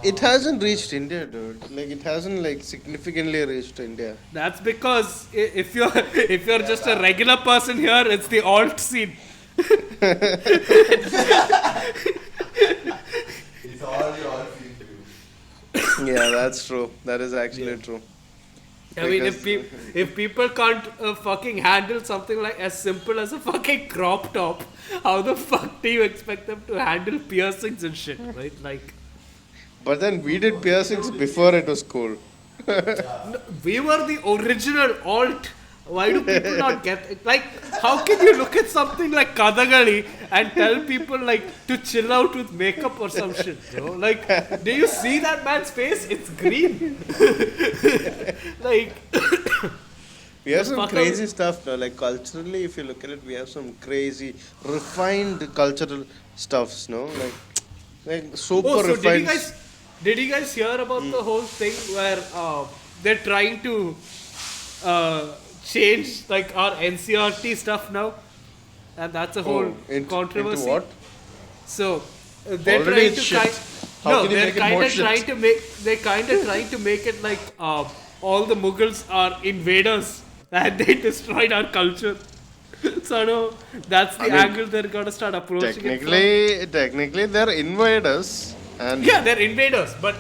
S2: It hasn't reached India, dude. Like, it hasn't like significantly reached India.
S1: That's because if you're just a regular person here, it's the alt scene.
S3: It's all feel to you.
S2: Yeah, that's true. That is actually true.
S1: I mean,
S2: Because-
S1: if people can't fucking handle something like as simple as a fucking crop top, how the fuck do you expect them to handle piercings and shit, right? Like,
S2: But then we did piercings before it was cool.
S1: we were the original alt Why do people not get it? Like, how can you look at something like Kadagali and tell people like to chill out with makeup or some shit, bro? Like, do you see that man's face? It's green. Like,
S2: We have some
S1: fuck
S2: crazy
S1: out.
S2: stuff now. Like culturally, if you look at it, we have some crazy, refined cultural stuffs. No, like super
S1: oh, so
S2: refined.
S1: did you guys hear about the whole thing where they're trying to change like our NCRT stuff now, and that's a whole controversy.
S2: Into what?
S1: So they're
S2: Already
S1: trying
S2: it's
S1: to
S2: shit. How
S1: no,
S2: can you
S1: they're
S2: make it more
S1: kind of
S2: shit?
S1: trying to make it like all the Mughals are invaders and they destroyed our culture. So no, that's the
S2: I mean,
S1: angle they're gonna start approaching
S2: Technically, they're invaders,
S1: it
S2: and
S1: from. Yeah, they're invaders, but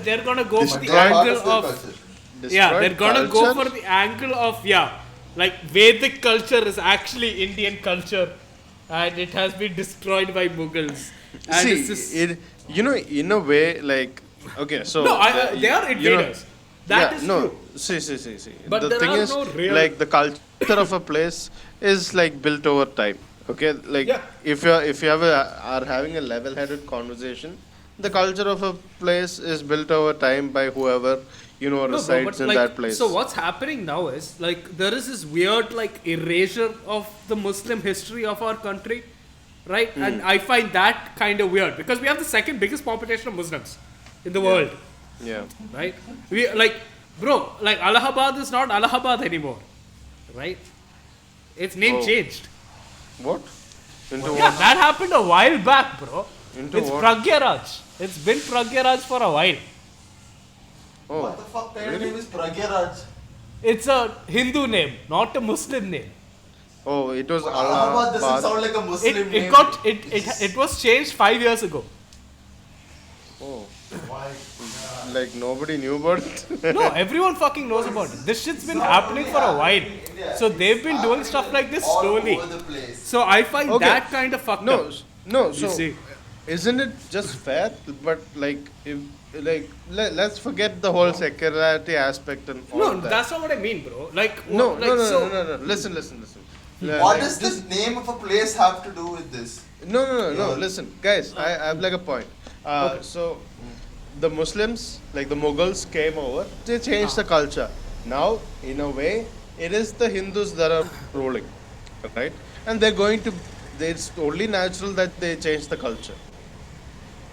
S1: they're gonna go for the
S2: Destroy
S1: angle
S3: Part
S1: of
S3: culture.
S1: yeah,
S2: destroyed
S1: they're gonna go
S2: culture.
S1: for the angle of like Vedic culture is actually Indian culture, and it has been destroyed by Mughals. And
S2: See,
S1: it's just,
S2: in a way, like, okay, so
S1: no, they are invaders. That is
S2: no,
S1: true.
S2: see.
S1: But
S2: the
S1: there
S2: thing
S1: are
S2: is,
S1: no real-
S2: like, the culture of a place is like built over time. Okay, like
S1: Yeah.
S2: if you are having a level-headed conversation, the culture of a place is built over time by whoever
S1: No, bro,
S2: resides
S1: but
S2: in
S1: like,
S2: that place.
S1: so what's happening now is like there is this weird like erasure of the Muslim history of our country, right?
S2: Hmm.
S1: And I find that kind of weird because we have the second biggest population of Muslims in the world,
S2: Yeah.
S1: right? We like, bro, like Allahabad is not Allahabad anymore, right? Its name
S2: Oh.
S1: changed.
S2: What? Into
S1: Yeah,
S2: what?
S1: that happened a while back, bro.
S2: Into
S1: It's
S2: what?
S1: Pragyaraj. It's been Pragyaraj for a while.
S2: Oh,
S3: What the fuck kind of name is Pragyaraj?
S1: It's a Hindu name, not a Muslim name.
S2: oh, it was
S3: Allahabad doesn't
S2: Allahabad.
S3: sound like a Muslim
S1: It
S3: name.
S1: it was changed 5 years ago.
S2: Oh,
S3: Why?
S2: like nobody knew about it.
S1: No, everyone fucking knows about it. This shit's been happening for a while. So they've been doing stuff like this
S3: All
S1: slowly.
S3: over the place.
S1: So I find
S2: Okay.
S1: that kind of fucked
S2: No,
S1: up.
S2: no.
S1: You
S2: So,
S1: see.
S2: isn't it just fair? But like, if let's forget the whole secularity aspect and all
S1: No,
S2: of that.
S1: that's not what I mean, bro. Like,
S2: No,
S1: like,
S2: no, no,
S1: so,
S2: no, no, no. Listen.
S3: What
S2: Like,
S3: does the name of a place have to do with this?
S2: No.
S3: Yeah.
S2: Listen, guys. I have like a point. So, the Muslims, like the Mughals, came over. They changed the culture. Now, in a way, it is the Hindus that are ruling, right? And they're going to. It's only natural that they change the culture.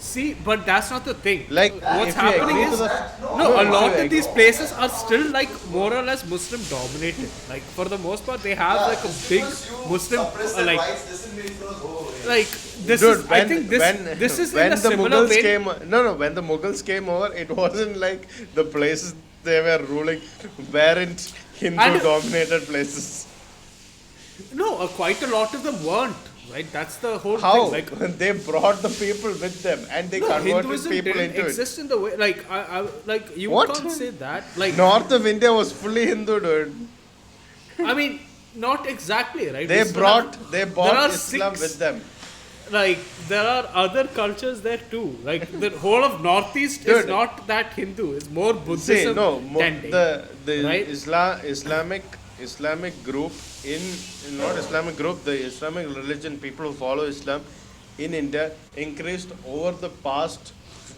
S1: see, but that's not the thing.
S2: Like,
S1: What's
S2: if you
S1: happening
S2: agree
S1: is,
S2: to the-
S1: no, a
S2: if
S1: lot
S2: you
S1: of these places are still like more or less Muslim dominated. Like, for the most part, they have like a big Muslim, like, like this
S2: Dude,
S1: is. I think this is
S2: when
S1: in a
S2: the
S1: similar
S2: Mughals
S1: vein.
S2: came when the Mughals came over, it wasn't like the places they were ruling weren't Hindu
S1: And-
S2: dominated places.
S1: No, quite a lot of them weren't. Right, that's the whole
S2: How?
S1: thing. Like,
S2: They brought the people with them and they
S1: no,
S2: converted
S1: Hinduism
S2: people
S1: didn't
S2: into it.
S1: exist in the way. Like, like you
S2: What?
S1: can't say that. Like,
S2: North of India was fully Hindu, dude.
S1: I mean, not exactly, right?
S2: They
S1: We still
S2: brought
S1: have-
S2: they
S1: there
S2: brought
S1: are
S2: Islam
S1: 6
S2: with them.
S1: Like, there are other cultures there too. Like, the whole of Northeast is
S2: Dude.
S1: not that Hindu. It's more
S2: See,
S1: Buddhism.
S2: no,
S1: tending.
S2: the
S1: right?
S2: Islamic group not Islamic group, the Islamic religion, people who follow Islam in India increased over the past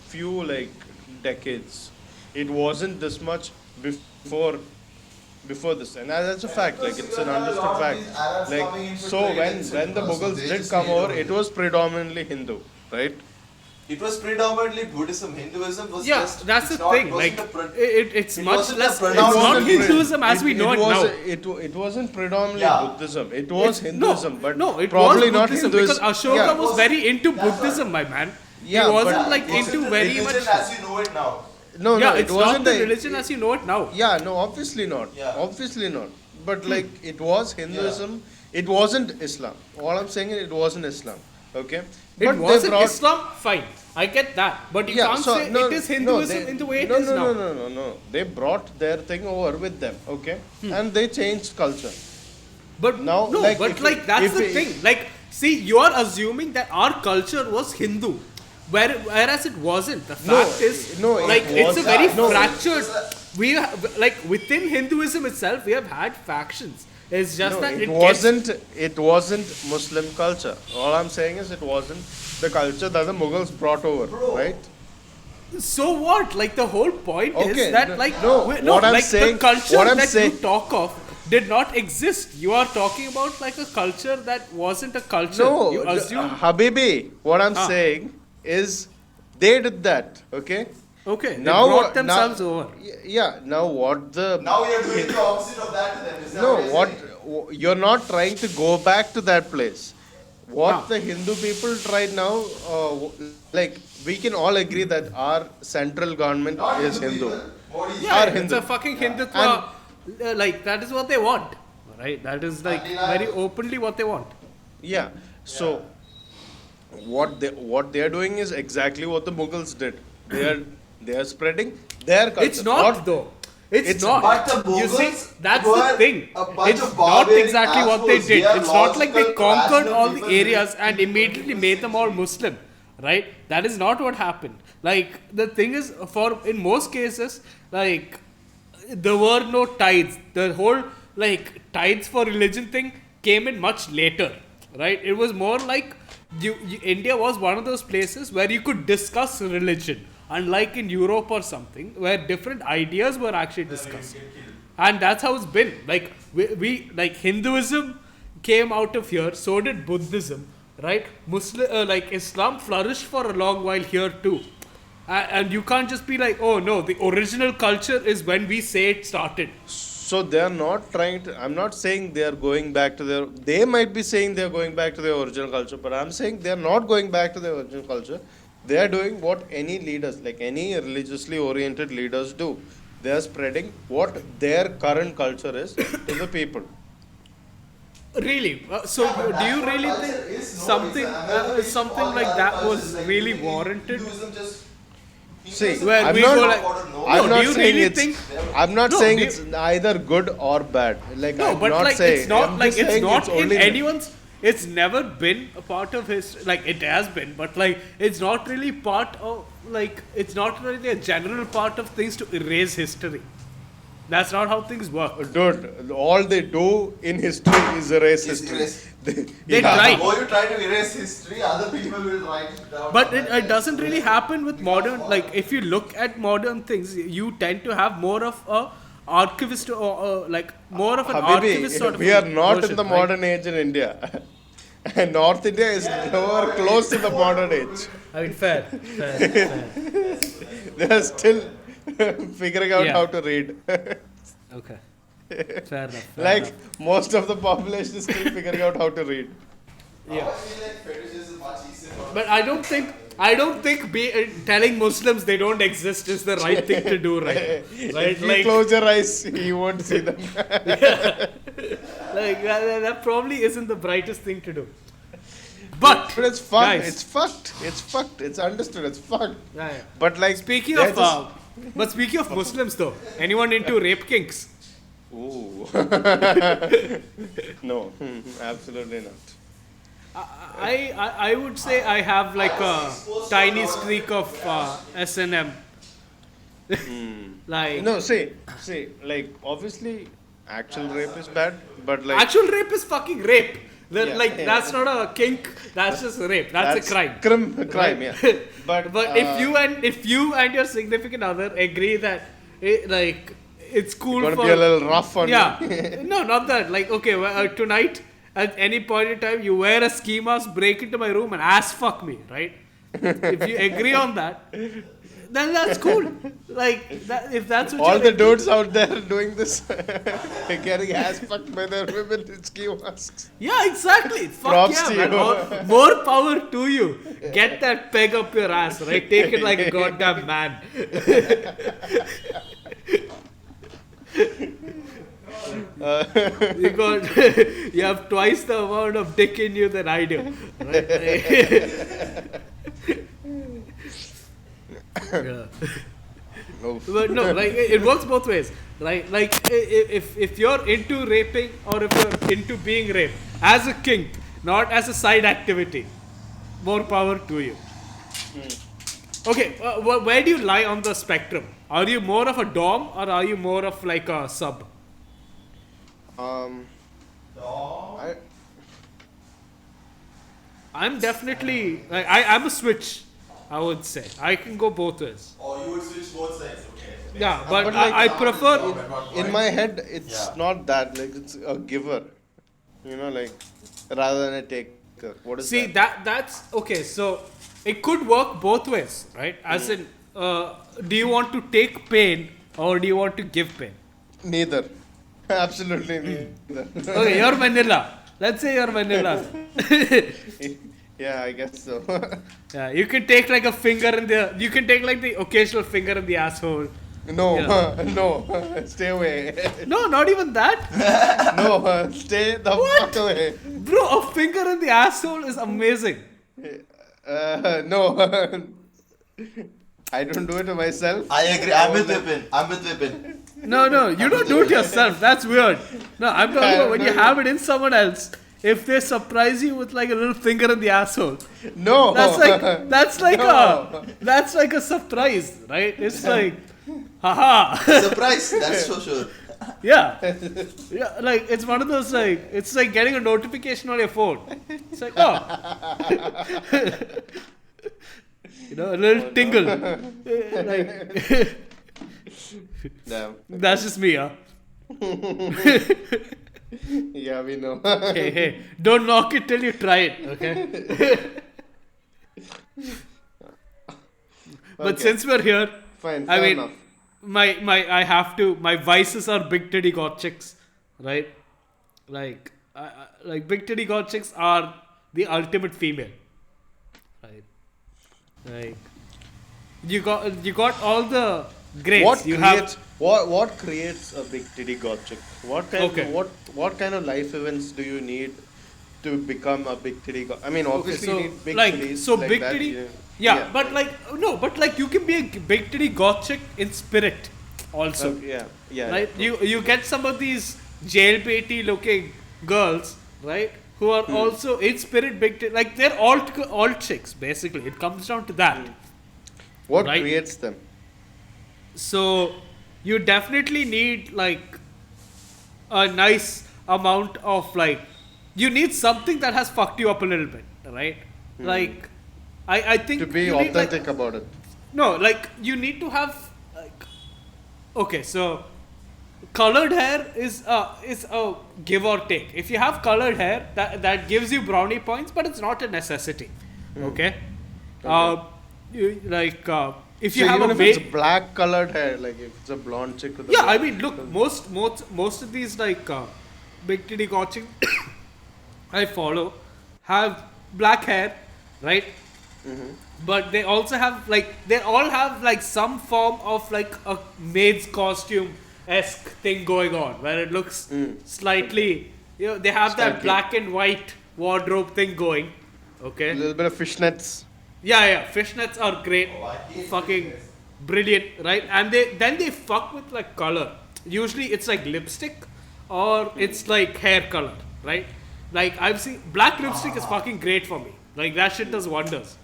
S2: few like decades. It wasn't this much before this, and that's a fact. Like it's an understood fact. Like so, when the Mughals did come over, it was predominantly Hindu, right?
S3: It was predominantly Buddhism. Hinduism was
S1: Yeah,
S3: just.
S1: that's the
S3: it's not-
S1: thing.
S3: wasn't
S1: Like,
S3: a pre-
S1: it's
S3: it
S1: much
S3: wasn't a
S1: less. It's
S3: predominant
S1: not
S3: religion.
S1: Hinduism as we know it now.
S2: It wasn't predominantly
S3: Yeah.
S2: Buddhism. It was
S1: It's-
S2: Hinduism,
S1: no,
S2: but
S1: no, it
S2: probably
S1: was
S2: not
S1: Buddhism
S2: Hinduism.
S1: because Ashoka
S2: Yeah.
S1: was very into Buddhism, my man.
S2: Yeah,
S1: he wasn't
S2: but-
S1: like
S3: It wasn't
S1: into
S3: the
S1: very
S3: religion
S1: much.
S3: as you know it now.
S2: No,
S1: Yeah,
S2: it
S1: it's
S2: wasn't
S1: not the religion as you know it now.
S2: Yeah, no, obviously not.
S3: Yeah.
S2: Obviously not. But like it was Hinduism. It wasn't Islam. All I'm saying is it wasn't Islam. Okay.
S1: It
S2: But
S1: wasn't
S2: they brought,
S1: Islam, fine. I get that. But you can't say it is Hinduism in the way it is now.
S2: No. They brought their thing over with them. Okay. And they changed culture.
S1: But
S2: Now,
S1: no,
S2: like,
S1: but
S2: if
S1: like
S2: it-
S1: that's
S2: if
S1: the
S2: it-
S1: thing. Like, see, you are assuming that our culture was Hindu, Whereas it wasn't. The
S2: No,
S1: fact is,
S2: no, it
S1: like it's a
S2: was-
S1: very
S2: no.
S1: fractured. We have, like within Hinduism itself, we have had factions. It's just
S2: No,
S1: that
S2: it
S1: gets-
S2: wasn't Muslim culture. All I'm saying is it wasn't the culture that the Mughals brought over, right?
S1: So what? Like the whole point
S2: Okay,
S1: is that
S2: no,
S1: like
S2: no, what I'm
S1: like
S2: saying-
S1: the culture
S2: what I'm
S1: that
S2: saying-
S1: you talk of did not exist. You are talking about like a culture that wasn't a culture.
S2: No,
S1: You assume.
S2: Habibi, what I'm
S1: Ah.
S2: saying is they did that, okay?
S1: Okay. They
S2: Now
S1: brought
S2: what-
S1: themselves
S2: now-
S1: over.
S2: Yeah, now what the...
S3: Now you're doing the opposite of that then. Is that
S2: No,
S3: you're
S2: what
S3: saying?
S2: you're not trying to go back to that place. What
S1: Ah.
S2: the Hindu people right now, like we can all agree that our central government
S3: Not
S2: is
S3: Hindu
S2: Hindu.
S3: people. Modi is-
S1: Yeah,
S2: Are
S1: it's
S2: Hindu.
S1: a fucking Hindutva. Like that is what they want, right? That is like very openly what they want.
S2: Yeah. So what they are doing is exactly what the Mughals did. They are spreading their culture.
S1: It's not though. It's
S2: It's-
S1: not.
S3: But the
S1: You see,
S3: Mughals
S1: that's
S3: were
S1: the thing.
S3: a bunch
S1: It's
S3: of
S1: not
S3: barbaric
S1: exactly what they
S3: assholes.
S1: did.
S3: They are
S1: It's not like they
S3: logical,
S1: conquered
S3: rational
S1: all the
S3: people.
S1: areas and immediately made them all Muslim, right? That is not what happened. Like the thing is, for in most cases, like there were no tithes. The whole like tithes for religion thing came in much later, right? It was more like India was one of those places where you could discuss religion, unlike in Europe or something, where different ideas were actually discussed. And that's how it's been. Like we like Hinduism came out of here, so did Buddhism, right? Like Islam flourished for a long while here too. And you can't just be like, oh no, the original culture is when we say it started.
S2: So they are not trying to. I'm not saying they are going back to their. They might be saying they are going back to their original culture, but I'm saying they are not going back to their original culture. They are doing what any leaders, like any religiously oriented leaders, do. They are spreading what their current culture is to the people.
S1: Really? So
S3: Yeah, but
S1: do you
S3: that's what
S1: really
S3: culture
S1: think
S3: is, no,
S1: something
S3: it's a-
S1: something
S3: all the
S1: like
S3: other
S1: that
S3: cultures,
S1: was
S3: like
S1: really
S3: Hindu-
S1: warranted?
S3: Hinduism just-
S2: See,
S3: Hinduism
S1: Where
S2: I'm
S1: we
S2: not-
S1: go like,
S3: no,
S2: I'm
S1: no,
S2: not
S1: do you
S2: saying
S1: really
S2: it's.
S1: think?
S2: I'm not
S1: No,
S2: saying
S1: do you-
S2: it's either good or bad. Like
S1: No,
S2: I'm
S1: but
S2: not
S1: like
S2: saying.
S1: it's not
S2: I'm
S1: like
S2: just
S1: it's
S2: saying
S1: not in
S2: only-
S1: anyone's. It's never been a part of history. Like it has been, but like it's not really part of like it's not really a general part of things to erase history. That's not how things work.
S2: Dude, all they do in history is erase
S3: Is
S2: history.
S3: erase.
S1: They try.
S3: Though you try to erase history, other people will write it down.
S1: But it doesn't really happen with modern. Like if you look at modern things, you tend to have more of a archivist or like more of an archivist sort
S2: Habibi,
S1: of.
S2: we are not
S1: version,
S2: in the
S1: right?
S2: modern age in India. And North India is nowhere close to the modern age.
S1: I mean, fair.
S2: They are still figuring out
S1: Yeah.
S2: how to read.
S1: Okay. Fair enough.
S2: Like most of the population is still figuring out how to read.
S1: Yeah.
S3: I feel like fetishes is much easier for
S1: But I don't think telling Muslims they don't exist is the right thing to do, right? Right?
S2: If you
S1: Like,
S2: close your eyes, you won't see them.
S1: like that probably isn't the brightest thing to do. But
S2: But it's fun.
S1: guys,
S2: It's fucked. It's fucked. It's understood. It's fucked.
S1: yeah, yeah.
S2: But like
S1: Speaking
S2: they're
S1: of,
S2: just-
S1: but speaking of Muslims though, anyone into rape kinks?
S2: Ooh. No, absolutely not.
S1: I would say I have like a tiny streak of S&M. Like
S2: No, see, like obviously, actual rape is bad, but like
S1: actual rape is fucking rape.
S2: Yeah.
S1: Like that's not a kink. That's just rape. That's a crime.
S2: Crime, yeah. But
S1: if you and your significant other agree that like it's cool
S2: gonna
S1: for
S2: be a little rough on
S1: yeah no, not that, like okay, well, tonight at any point in time you wear a ski mask, break into my room and ass fuck me, right? If you agree on that, then that's cool. Like that, if that's what
S2: all
S1: you're
S2: the dudes out there doing this, getting ass fucked by their women in ski masks.
S1: yeah, exactly. Fuck
S2: Props
S1: yeah,
S2: to
S1: man.
S2: you.
S1: More power to you. Get that peg up your ass, right? Take it like a goddamn man. You got, you have twice the amount of dick in you than I do. Right? Yeah.
S2: No.
S1: But no, like it works both ways, right? Like if you're into raping or if you're into being raped as a kink, not as a side activity, more power to you. Okay, where do you lie on the spectrum? Are you more of a dom or are you more of like a sub?
S2: Um, I,
S1: I'm definitely like I'm a switch. I would say I can go both ways.
S3: Oh, you would switch both sides, okay.
S1: Yeah, but
S2: But like-
S1: I prefer.
S2: in my head, it's
S3: Yeah.
S2: not that. Like, it's a giver. You know, like, rather than a taker. What is
S1: See that's okay. So it could work both ways, right? As in, do you want to take pain or do you want to give pain?
S2: Neither. Absolutely neither.
S1: Okay, you're vanilla. Let's say you're vanilla.
S2: Yeah, I guess so.
S1: Yeah, you can take like a finger in the. You can take like the occasional finger in the asshole.
S2: No,
S1: Yeah.
S2: no, stay away.
S1: No, not even that,
S2: No, stay the fuck away.
S1: bro. A finger in the asshole is amazing.
S2: No, I don't do it to myself.
S3: I agree. I'm with Vipin.
S1: No, you don't do it yourself. That's weird. No, I'm talking about when you have it in someone else. If they surprise you with like a little finger in the asshole,
S2: No,
S1: that's like
S2: No.
S1: a surprise, right? It's like, haha,
S3: Surprise, that's for sure.
S1: yeah, like it's one of those like it's like getting a notification on your phone. It's like oh, you know, a little tingle, like
S2: Damn.
S1: that's just me, huh?
S2: Yeah, we know.
S1: Hey, don't knock it till you try it, okay? But
S2: Okay.
S1: since we're here,
S2: Fine,
S1: I
S2: fair
S1: mean,
S2: enough.
S1: my vices are big titty god chicks, right? Like, like big titty god chicks are the ultimate female, right? Like, you got all the grades.
S2: What
S1: you
S2: creates
S1: have
S2: what creates a big titty god chick? What kind
S1: Okay.
S2: what kind of life events do you need to become a big titty god? I mean, obviously
S1: so
S2: you need big
S1: like
S2: titties
S1: so
S2: like
S1: big
S2: that,
S1: titty.
S2: yeah.
S1: Yeah, but like no, but like you can be a big titty god chick in spirit, also.
S2: Yeah.
S1: Right? You get some of these jailbaity looking girls, right? Who are also in spirit big titty. Like they're all chicks basically. It comes down to that.
S2: What
S1: right.
S2: creates them?
S1: So you definitely need like a nice amount of like you need something that has fucked you up a little bit, right? Like I think
S2: To be
S1: you need, like,
S2: authentic about it.
S1: no, like you need to have like okay, so colored hair is a give or take. If you have colored hair, that gives you brownie points, but it's not a necessity. Okay. You, like if you
S2: So
S1: have
S2: even
S1: a
S2: if
S1: va-
S2: it's black colored hair, like if it's a blonde chick with a
S1: yeah, I
S2: black-
S1: mean, look, most of these like big titty coaching I follow have black hair, right? But they also have like they all have like some form of like a maid's costume esque thing going on where it looks slightly, you know, they have that
S2: Stanky.
S1: black and white wardrobe thing going. Okay.
S2: a little bit of fishnets.
S1: Yeah, fishnets are great,
S3: Oh, I hate
S1: fucking brilliant, right? And they fuck with like color. Usually it's like lipstick or it's like hair color, right? Like I've seen black lipstick is fucking great for me. Like that shit does wonders,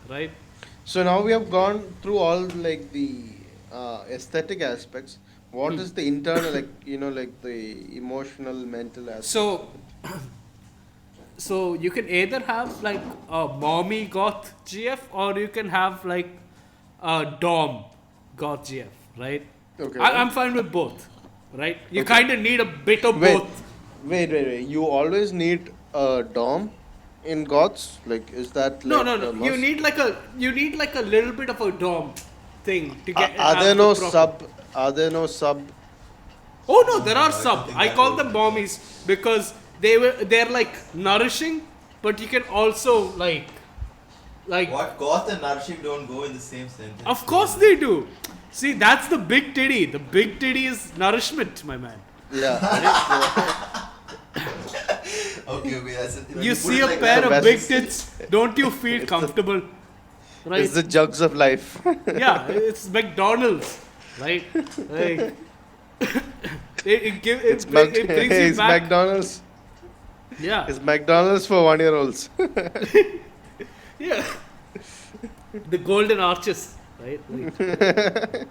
S1: right?
S2: So now we have gone through all like the aesthetic aspects. What is the internal, like like the emotional, mental aspect?
S1: So, so you can either have like a mommy goth GF or you can have like a dom goth GF, right?
S2: Okay.
S1: I'm fine with both, right? You
S2: Okay.
S1: kind of need a bit of
S2: Wait,
S1: both.
S2: wait. You always need a dom in goths. Like, is that
S1: No,
S2: like
S1: no.
S2: a
S1: You
S2: must?
S1: need like a little bit of a dom thing to get.
S2: Are
S1: have
S2: there
S1: the
S2: no
S1: proper-
S2: sub? Are there no sub?
S1: Oh no, there are sub.
S3: think
S1: I
S3: that
S1: call
S3: would
S1: them
S3: be-
S1: bombies because they're like nourishing, but you can also like.
S3: What goth and nourishing don't go in the same sentence.
S1: Of course they do. See, that's the big titty. The big titty is nourishment, my man.
S2: Yeah.
S3: Okay, that's it. When
S1: You
S3: put
S1: see
S3: it
S1: a
S3: like
S1: pair
S3: that,
S1: of
S2: best-
S1: big tits, don't you feel comfortable? Right?
S2: It's the jugs of life.
S1: Yeah, it's McDonald's, right? Like, it brings you
S2: It's
S1: back.
S2: McDonald's.
S1: Yeah,
S2: It's McDonald's for 1-year-olds.
S1: yeah. The golden arches, right? Like,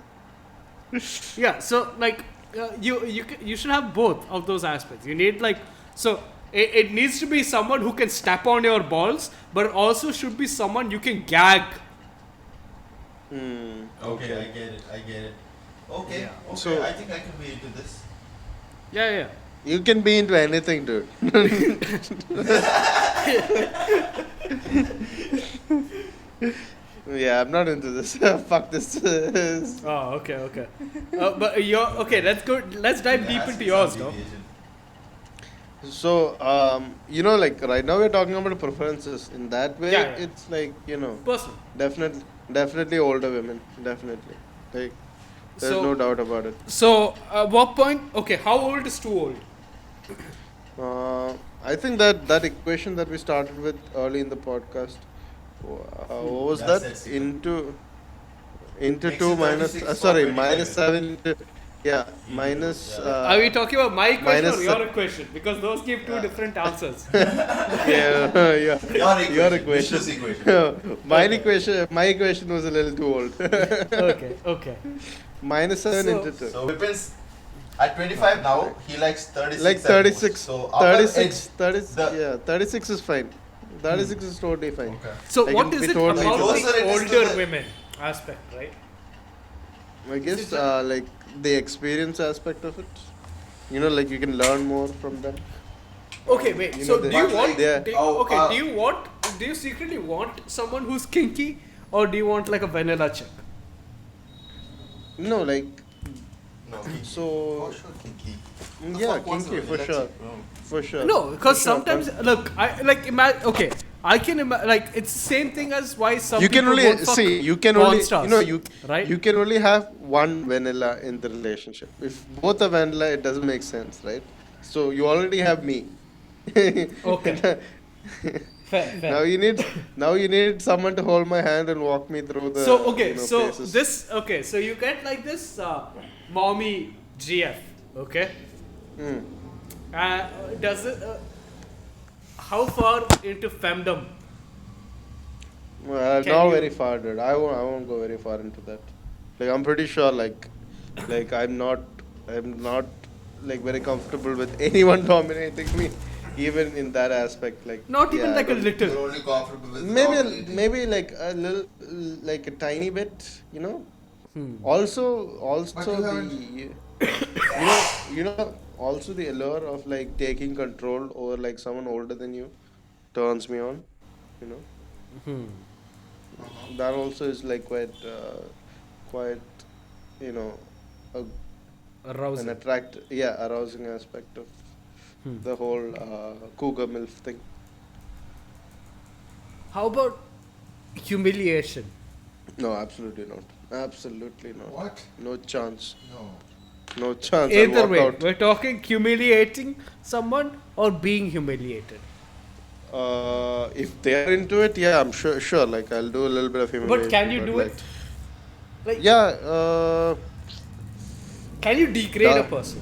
S1: yeah. So like you should have both of those aspects. You need like so. It needs to be someone who can step on your balls, but also should be someone you can gag.
S3: Okay, I get it. Okay,
S1: Yeah.
S3: okay.
S2: So-
S3: I think I can be into this.
S1: Yeah.
S2: You can be into anything, dude. Yeah, I'm not into this. Fuck this.
S1: Oh, okay. But you're okay. Let's go. Let's dive
S3: There
S1: deep
S3: has to
S1: into
S3: be
S1: yours,
S3: some
S1: though.
S3: deviation.
S2: So, like right now we're talking about preferences. In that way,
S1: Yeah.
S2: it's like,
S1: Personal.
S2: definitely older women. Definitely. Like, there's
S1: So-
S2: no doubt about it.
S1: So, what point? Okay, how old is too old?
S2: I think that equation that we started with early in the podcast, what was
S3: That's
S2: that?
S3: it.
S2: Into
S3: Makes
S2: 2
S3: it
S2: minus,
S3: 36
S2: sorry,
S3: or
S2: minus 7 into, yeah,
S3: Into
S2: minus,
S3: two, yeah.
S1: Are we talking about my equation
S2: minus
S1: or your equation? Because those give two
S3: Yeah.
S1: different answers.
S2: yeah,
S3: Your
S2: your
S3: equation.
S2: equation.
S3: Vishnu's equation.
S2: My equation was a little too old.
S1: Okay.
S2: Minus 7
S1: So-
S2: into 2.
S3: So Vipin's at 25 now, he likes 36.
S2: Like
S3: at
S2: 36,
S3: most. So upper
S2: 36,
S3: edge,
S2: 36,
S3: the-
S2: yeah, 36 is fine. 36 is totally fine.
S3: Okay.
S1: So,
S2: Like
S1: what
S2: if
S1: is
S2: we
S1: it
S2: told
S1: about
S2: me-
S3: Closer
S1: the
S3: it is to
S1: older
S3: the-
S1: women aspect, right?
S2: I guess like the experience aspect of it. Like you can learn more from them.
S1: Okay, wait.
S2: You
S1: So,
S2: know,
S1: do
S2: they-
S1: you
S2: But
S1: want?
S2: like they're-
S1: Do
S3: Oh,
S1: do you secretly want someone who's kinky, or do you want like a vanilla chick?
S2: No, like
S3: No, kinky.
S2: So-
S3: For sure, kinky. The
S2: yeah,
S3: fuck wants
S2: kinky
S3: a
S2: for
S3: vanilla
S2: sure,
S3: chick, bro?
S2: for sure.
S1: No, because
S2: for sure,
S1: sometimes
S2: but
S1: look, I like imagine. Okay, I can imagine like it's the same thing as why some
S2: you can
S1: people
S2: only
S1: won't fuck
S2: see. You can
S1: porn
S2: only
S1: stars, right?
S2: You can only have one vanilla in the relationship. If both are vanilla, it doesn't make sense, right? So you already have me.
S1: Okay. Fair.
S2: Now you need someone to hold my hand and walk me through the.
S1: So okay, so
S2: phases.
S1: so you get like this mommy GF, okay?
S2: Hmm.
S1: Does it? How far into femdom?
S2: Well,
S1: Can
S2: not
S1: you-
S2: very far, dude. I won't go very far into that. Like I'm pretty sure, like I'm not like very comfortable with anyone dominating me, even in that aspect. Like
S1: Not even
S2: yeah,
S1: like
S2: I
S1: a
S2: don't-
S1: little.
S3: You're only comfortable with
S2: Maybe
S3: dominating.
S2: maybe like a little, like a tiny bit,
S1: Hmm.
S2: Also
S3: But you
S2: the also the allure of like taking control over like someone older than you turns me on, you know.
S1: Hmm.
S2: That also is like quite you know a, an
S1: Arousing.
S2: arousing aspect of
S1: Hmm.
S2: the whole cougar milf thing.
S1: How about humiliation?
S2: No, absolutely not. Absolutely not.
S3: What?
S2: No chance.
S3: No.
S2: No chance. I'll
S1: Either
S2: walk
S1: way,
S2: out.
S1: we're talking humiliating someone or being humiliated.
S2: If they're into it, yeah, I'm sure. Like I'll do a little bit of humiliation.
S1: But can you do
S2: like,
S1: it? Like,
S2: Yeah,
S1: can you degrade a
S2: Duh.
S1: person?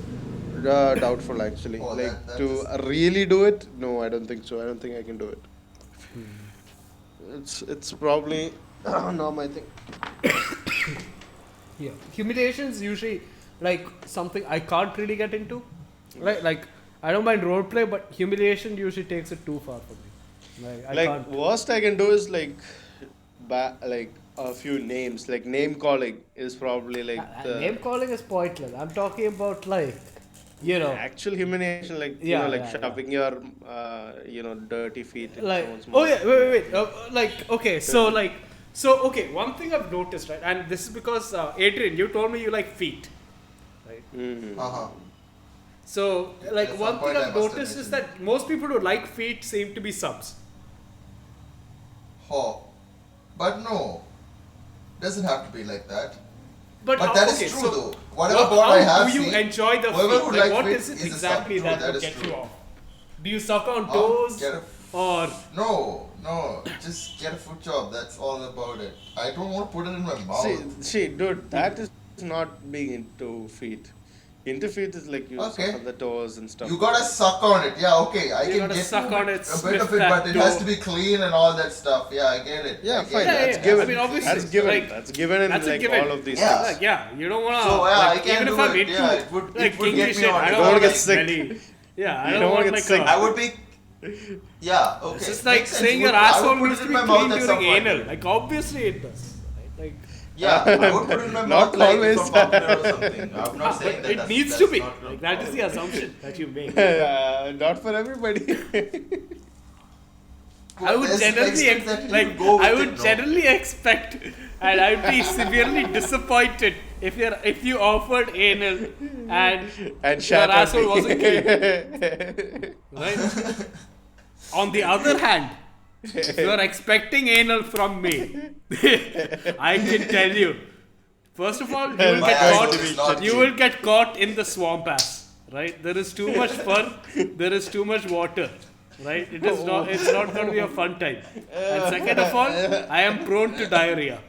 S2: doubtful actually.
S3: Oh,
S2: like
S3: that
S2: to
S3: is-
S2: really do it, no, I don't think so. I don't think I can do it. It's probably not my thing.
S1: Yeah. Humiliation is usually like something I can't really get into. Right? Like, I don't mind roleplay, but humiliation usually takes it too far for me. Like, I
S2: Like
S1: can't.
S2: worst I can do is like, like a few names. Like name calling is probably like the
S1: Name calling is pointless. I'm talking about like,
S2: actual humiliation. Like
S1: Yeah,
S2: like
S1: yeah,
S2: shoving your dirty feet in
S1: like
S2: someone's
S1: oh
S2: mouth.
S1: yeah wait like okay so okay, one thing I've noticed, right, and this is because Adrian, you told me you like feet, right?
S2: Mhm.
S3: Uh-huh.
S1: So like
S3: At
S1: one
S3: some
S1: thing
S3: point I
S1: I've
S3: must have
S1: noticed is
S3: mentioned
S1: that most people who like feet seem to be subs.
S3: Oh. But no. Doesn't have to be like that.
S1: But
S3: that is
S1: okay,
S3: true
S1: so
S3: though. Whatever
S1: how
S3: bond I have
S1: do you
S3: seen,
S1: enjoy the
S3: whoever
S1: feet?
S3: would
S1: Like
S3: like
S1: what
S3: feet
S1: is it
S3: is a
S1: exactly
S3: sub. True,
S1: that
S3: that
S1: would
S3: is
S1: get you
S3: true.
S1: off? Do you suck on
S3: Huh?
S1: toes
S3: Get a
S1: or
S3: No, just get a foot job. That's all about it. I don't want to put it in my mouth.
S2: See, dude, that is not being into feet. Interfeed is like you
S3: Okay.
S2: suck on the toes and stuff.
S3: You gotta suck on it. Yeah, okay. I
S1: You
S3: can
S1: gotta
S3: get
S1: suck on it,
S3: a bit
S1: sniff
S3: of it,
S1: that
S3: but it has
S1: toe.
S3: to be clean and all that stuff. Yeah, I get it.
S2: Yeah,
S3: I get
S2: fine.
S3: it.
S2: That's
S1: yeah.
S2: given.
S1: I mean, obviously,
S2: That's given.
S1: like,
S2: That's given in
S1: that's a
S2: like
S1: given.
S2: all of these
S3: Yeah.
S2: things.
S1: Like, yeah, you don't wanna.
S3: So, yeah,
S1: like,
S3: I can
S1: even
S3: do
S1: if I'm
S3: it.
S1: into
S3: Yeah, it would-
S1: like
S3: it would
S1: kinky
S3: get me
S1: shit,
S3: on.
S1: I
S3: You
S1: don't
S3: don't
S1: want
S2: get
S1: like
S2: sick.
S1: smelly. Yeah, I
S2: You
S1: don't
S2: don't
S1: want
S2: get
S1: like
S2: sick.
S1: a.
S3: I would be. Yeah, okay.
S1: It's just like
S3: Makes sense.
S1: saying
S3: Would-
S1: your
S3: I would
S1: asshole
S3: put
S1: needs
S3: it
S1: to
S3: in
S1: be
S3: my mouth
S1: clean
S3: at some
S1: during
S3: point.
S1: anal. Like obviously it does. Right? Like,
S3: Yeah, I would put it in my
S2: Not
S3: mouth like
S2: always.
S3: it's from popular or something. I'm not saying
S1: but
S3: that
S1: it
S3: that's,
S1: needs
S3: that's
S1: to be.
S3: not
S1: Like that is the assumption that you make.
S2: Not for everybody.
S1: I would
S3: There's an
S1: generally
S3: extent that you
S1: like
S3: go with
S1: I would
S3: it, no?
S1: generally expect, and I would be severely disappointed if you offered anal and
S2: And
S1: your
S2: shat on
S1: asshole
S2: me.
S1: wasn't clean. Right? On the other hand, if you are expecting anal from me, I can tell you. First of all, you will
S3: My
S1: get
S3: asshole is not
S1: caught. You
S3: clean.
S1: will get caught in the swamp ass. Right? There is too much fun. There is too much water. Right? It is not. It's not going to be a fun time. And second of all, I am prone to diarrhea.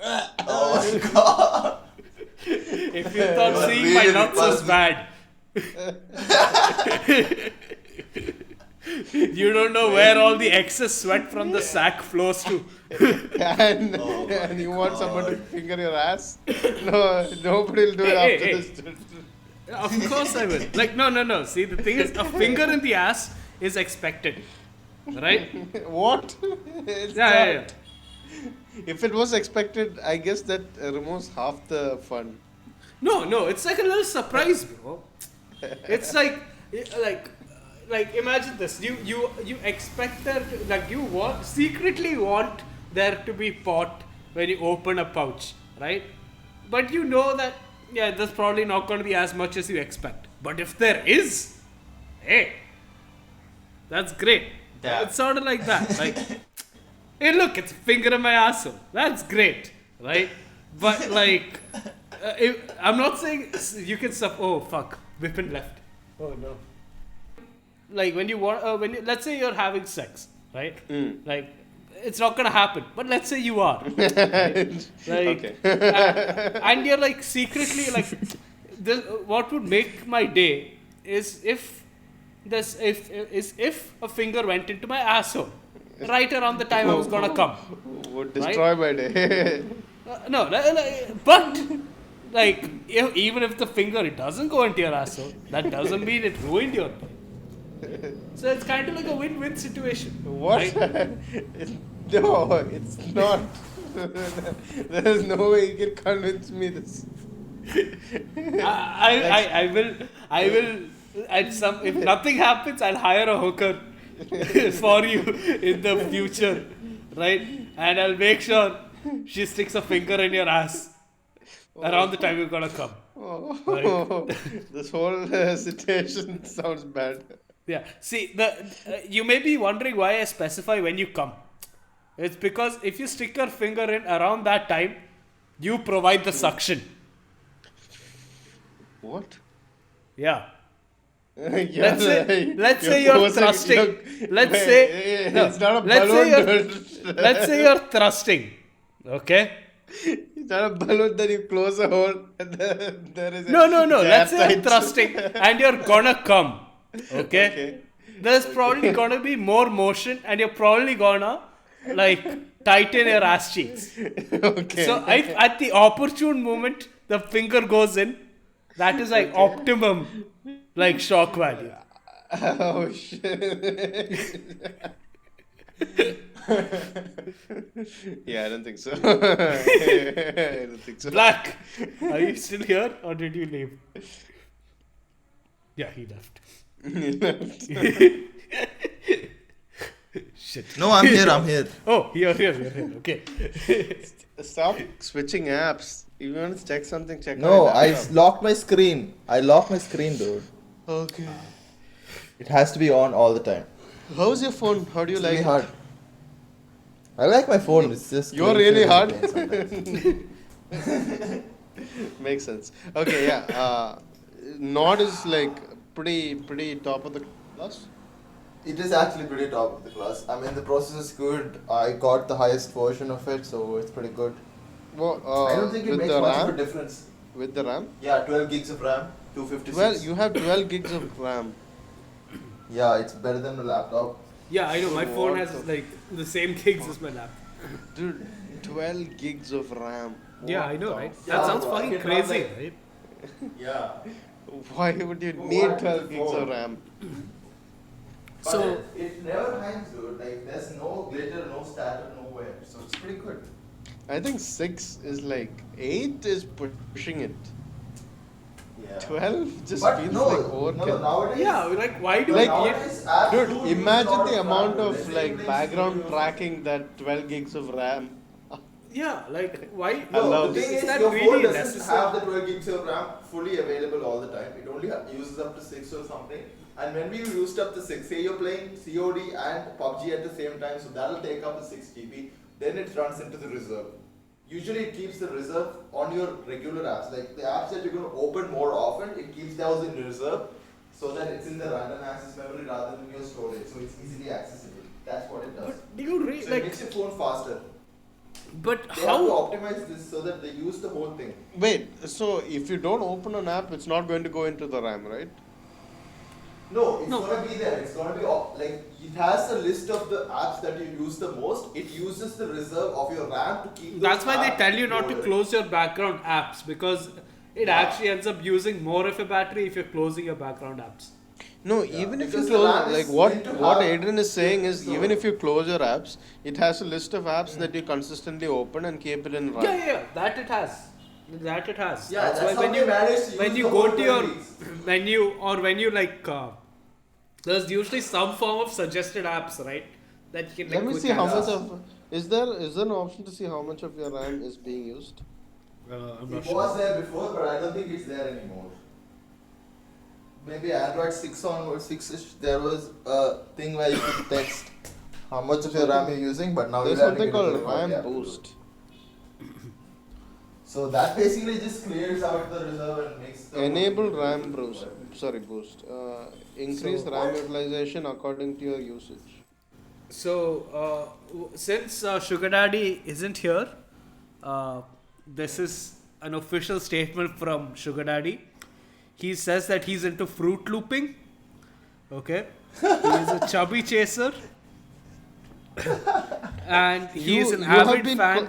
S3: Oh my god.
S1: If you thought
S3: You are
S1: seeing my
S3: really
S1: nuts was
S3: repulsive.
S1: bad. You don't know where all the excess sweat from the sack flows to.
S2: and,
S3: Oh
S2: and you want someone to
S3: God.
S2: finger your ass? No, nobody will do it
S1: Hey,
S2: after
S1: hey,
S2: this.
S1: Of course I will. Like, no. See, the thing is, a finger in the ass is expected. Right?
S2: What? It's
S1: Yeah.
S2: not. If it was expected, I guess that removes half the fun.
S1: No, it's like a little surprise, bro. It's like imagine this. You expect there to, like you want secretly want there to be pot when you open a pouch, right? But you know that there's probably not going to be as much as you expect. But if there is, hey, that's great.
S3: Yeah.
S1: It's sort of like that. Like, hey, look, it's a finger in my asshole. That's great, right? But like, I'm not saying you can oh fuck, Vipin left. Oh no. Like when you want, let's say you're having sex, right? Like, it's not gonna happen. But let's say you are. Right? Like,
S2: Okay.
S1: and you're like secretly like, what would make my day is if a finger went into my asshole right around the time I was gonna come.
S2: Would destroy my day.
S1: No, but like even if the finger it doesn't go into your asshole, that doesn't mean it ruined your day. So it's kind of like a win-win situation.
S2: What?
S1: Right?
S2: No, it's not. There is no way you can convince me this.
S1: I will at some if nothing happens, I'll hire a hooker for you in the future, right? And I'll make sure she sticks a finger in your ass around the time you're gonna come.
S2: Oh, this whole situation sounds bad.
S1: Yeah. See, you may be wondering why I specify when you come. It's because if you stick your finger in around that time, you provide the suction.
S2: What?
S1: Yeah.
S2: Yeah,
S1: Let's say you're thrusting. Let's say no,
S2: it's not a
S1: let's say
S2: balloon.
S1: you're, let's say you're thrusting. Okay.
S2: It's not a balloon. Then you close a hole, and then there is a
S1: No. Let's say you're
S2: airtight-
S1: thrusting and you're gonna come. Okay.
S2: Okay.
S1: There's probably gonna be more motion and you're probably gonna like tighten your ass cheeks.
S2: Okay.
S1: So at the opportune moment, the finger goes in. That is like optimum, like shock value.
S2: Oh shit. Yeah, I don't think so. I don't think so.
S1: Black, are you still here or did you leave? Yeah, he left. Shit.
S3: No, I'm here.
S1: Oh, you're here. Okay.
S2: Stop switching apps. If you want to check something, check
S3: No,
S2: on
S3: I
S2: your laptop.
S3: locked my screen. Dude.
S2: Okay.
S3: It has to be on all the time.
S2: How's your phone? How do you
S3: It's
S2: like
S3: really
S2: it?
S3: hard. I like my phone. It's just
S2: You're
S3: playing
S2: really
S3: with
S2: hard.
S3: it sometimes.
S2: Makes sense. Okay, yeah. Nod is like pretty top of the class.
S3: It is actually pretty top of the class. I mean, the processor is good. I got the highest version of it, so it's pretty good.
S2: Well,
S3: I don't think it
S2: with
S3: makes
S2: the
S3: much of a
S2: RAM.
S3: difference.
S2: With the RAM.
S3: Yeah, 12 gigs of RAM, 256.
S2: Well, you have 12 gigs of RAM.
S3: Yeah, it's better than a laptop.
S1: Yeah, I know. My phone
S2: What
S1: has
S2: the-
S1: like the same gigs as my lap.
S2: Dude, 12 gigs of RAM.
S1: Yeah,
S2: What
S1: I know,
S2: the
S1: right?
S2: f-
S1: That sounds
S3: bro, I
S1: fucking
S3: can run,
S1: crazy,
S3: like-
S1: right?
S3: Yeah.
S2: Why would you
S3: Go
S2: need
S3: on to
S2: 12
S3: the
S2: gigs of
S3: phone.
S2: RAM?
S3: But
S1: So-
S3: it never hangs, dude. Like there's no glitter, no static, nowhere. So it's pretty good.
S2: I think 6 is like 8 is pushing it.
S3: Yeah.
S2: 12 just
S3: But
S2: feels
S3: no,
S2: like
S3: no,
S2: overkill.
S3: nowadays.
S1: Yeah, like why do
S2: Like,
S1: we
S3: nowadays, apps
S2: Dude,
S3: do use a
S2: imagine
S3: lot
S2: the
S3: of
S2: amount
S3: RAM.
S2: of
S3: Let's say
S2: like
S3: like
S2: background
S3: studios.
S2: tracking that 12 gigs of RAM.
S1: Yeah, like why?
S2: I
S3: No,
S2: love
S3: the thing
S1: is
S3: is,
S1: that
S3: your
S1: really
S3: phone doesn't
S1: necessary?
S3: have the 12 gigs of RAM fully available all the time. It only uses up to 6 or something. And when we used up the 6, say you're playing COD and PUBG at the same time, so that'll take up the 6 GB. Then it runs into the reserve. Usually it keeps the reserve on your regular apps. Like the apps that you're going to open more often, it keeps those in reserve so that it's in the random access memory rather than your storage. So it's easily accessible. That's what it does.
S1: But do you
S3: So it
S1: like?
S3: makes your phone faster.
S1: But
S3: They have to
S1: how?
S3: optimize this so that they use the whole thing.
S2: Wait, so if you don't open an app, it's not going to go into the RAM, right?
S3: No, it's
S1: No.
S3: gonna be there. It's gonna be like it has a list of the apps that you use the most. It uses the reserve of your RAM to keep.
S1: That's
S3: those
S1: why they
S3: apps
S1: tell you not to
S3: loaded.
S1: close your background apps because it
S3: Yeah.
S1: actually ends up using more of your battery if you're closing your background apps.
S2: No,
S3: Yeah,
S2: even if you
S3: because the
S2: close,
S3: RAM
S2: like
S3: is
S2: what
S3: meant to
S2: what
S3: have
S2: Adrian is saying is,
S3: so-
S2: even if you close your apps, it has a list of apps that you consistently open and keep it in RAM.
S1: Yeah, that it has. That it has.
S3: Yeah, that's
S1: why
S3: how
S1: when
S3: they
S1: you
S3: manage to
S1: when
S3: use
S1: you
S3: the
S1: go
S3: whole
S1: to your
S3: 20s.
S1: menu or when you like there's usually some form of suggested apps, right? That you can like
S2: Let me
S1: quick
S2: see how
S1: access.
S2: much of is there an option to see how much of your RAM is being used?
S1: I'm
S3: It
S1: not
S3: was
S1: sure.
S3: there before, but I don't think it's there anymore. Maybe Android 6 onwards, 6ish, there was a thing where you could text how much of your RAM you're using, but now
S2: There's
S3: you have to
S2: something
S3: get into
S2: called
S3: the
S2: RAM
S3: yeah.
S2: Boost.
S3: So that basically just clears out the reserve and makes the
S2: Enable RAM boost. Boost. Increase
S1: So-
S2: RAM utilization according to your usage.
S1: So since Sugar Daddy isn't here, this is an official statement from Sugar Daddy. He says that he's into Fruit Looping. Okay, he is a chubby chaser, and he is an
S2: You have
S1: avid
S2: been
S1: fan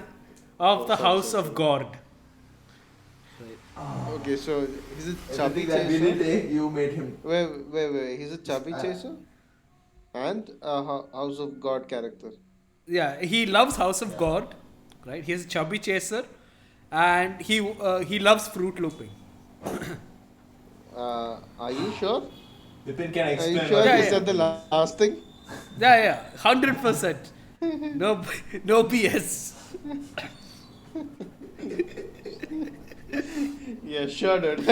S1: of
S2: Oh,
S1: the
S2: sorry,
S1: House
S2: sorry,
S1: of God.
S2: Okay, so he's a chubby
S3: everything that we did
S2: chaser.
S3: take, you made him.
S2: Wait. He's a chubby chaser and a House of God character.
S1: Yeah, he loves House of God, right? He's a chubby chaser, and he loves Fruit Looping.
S2: Are you sure?
S3: Vipin can
S2: Are you
S3: explain.
S2: sure
S1: Yeah,
S2: he
S1: yeah.
S2: said the last thing?
S1: Yeah, 100%. No BS.
S2: Yeah, sure, dude.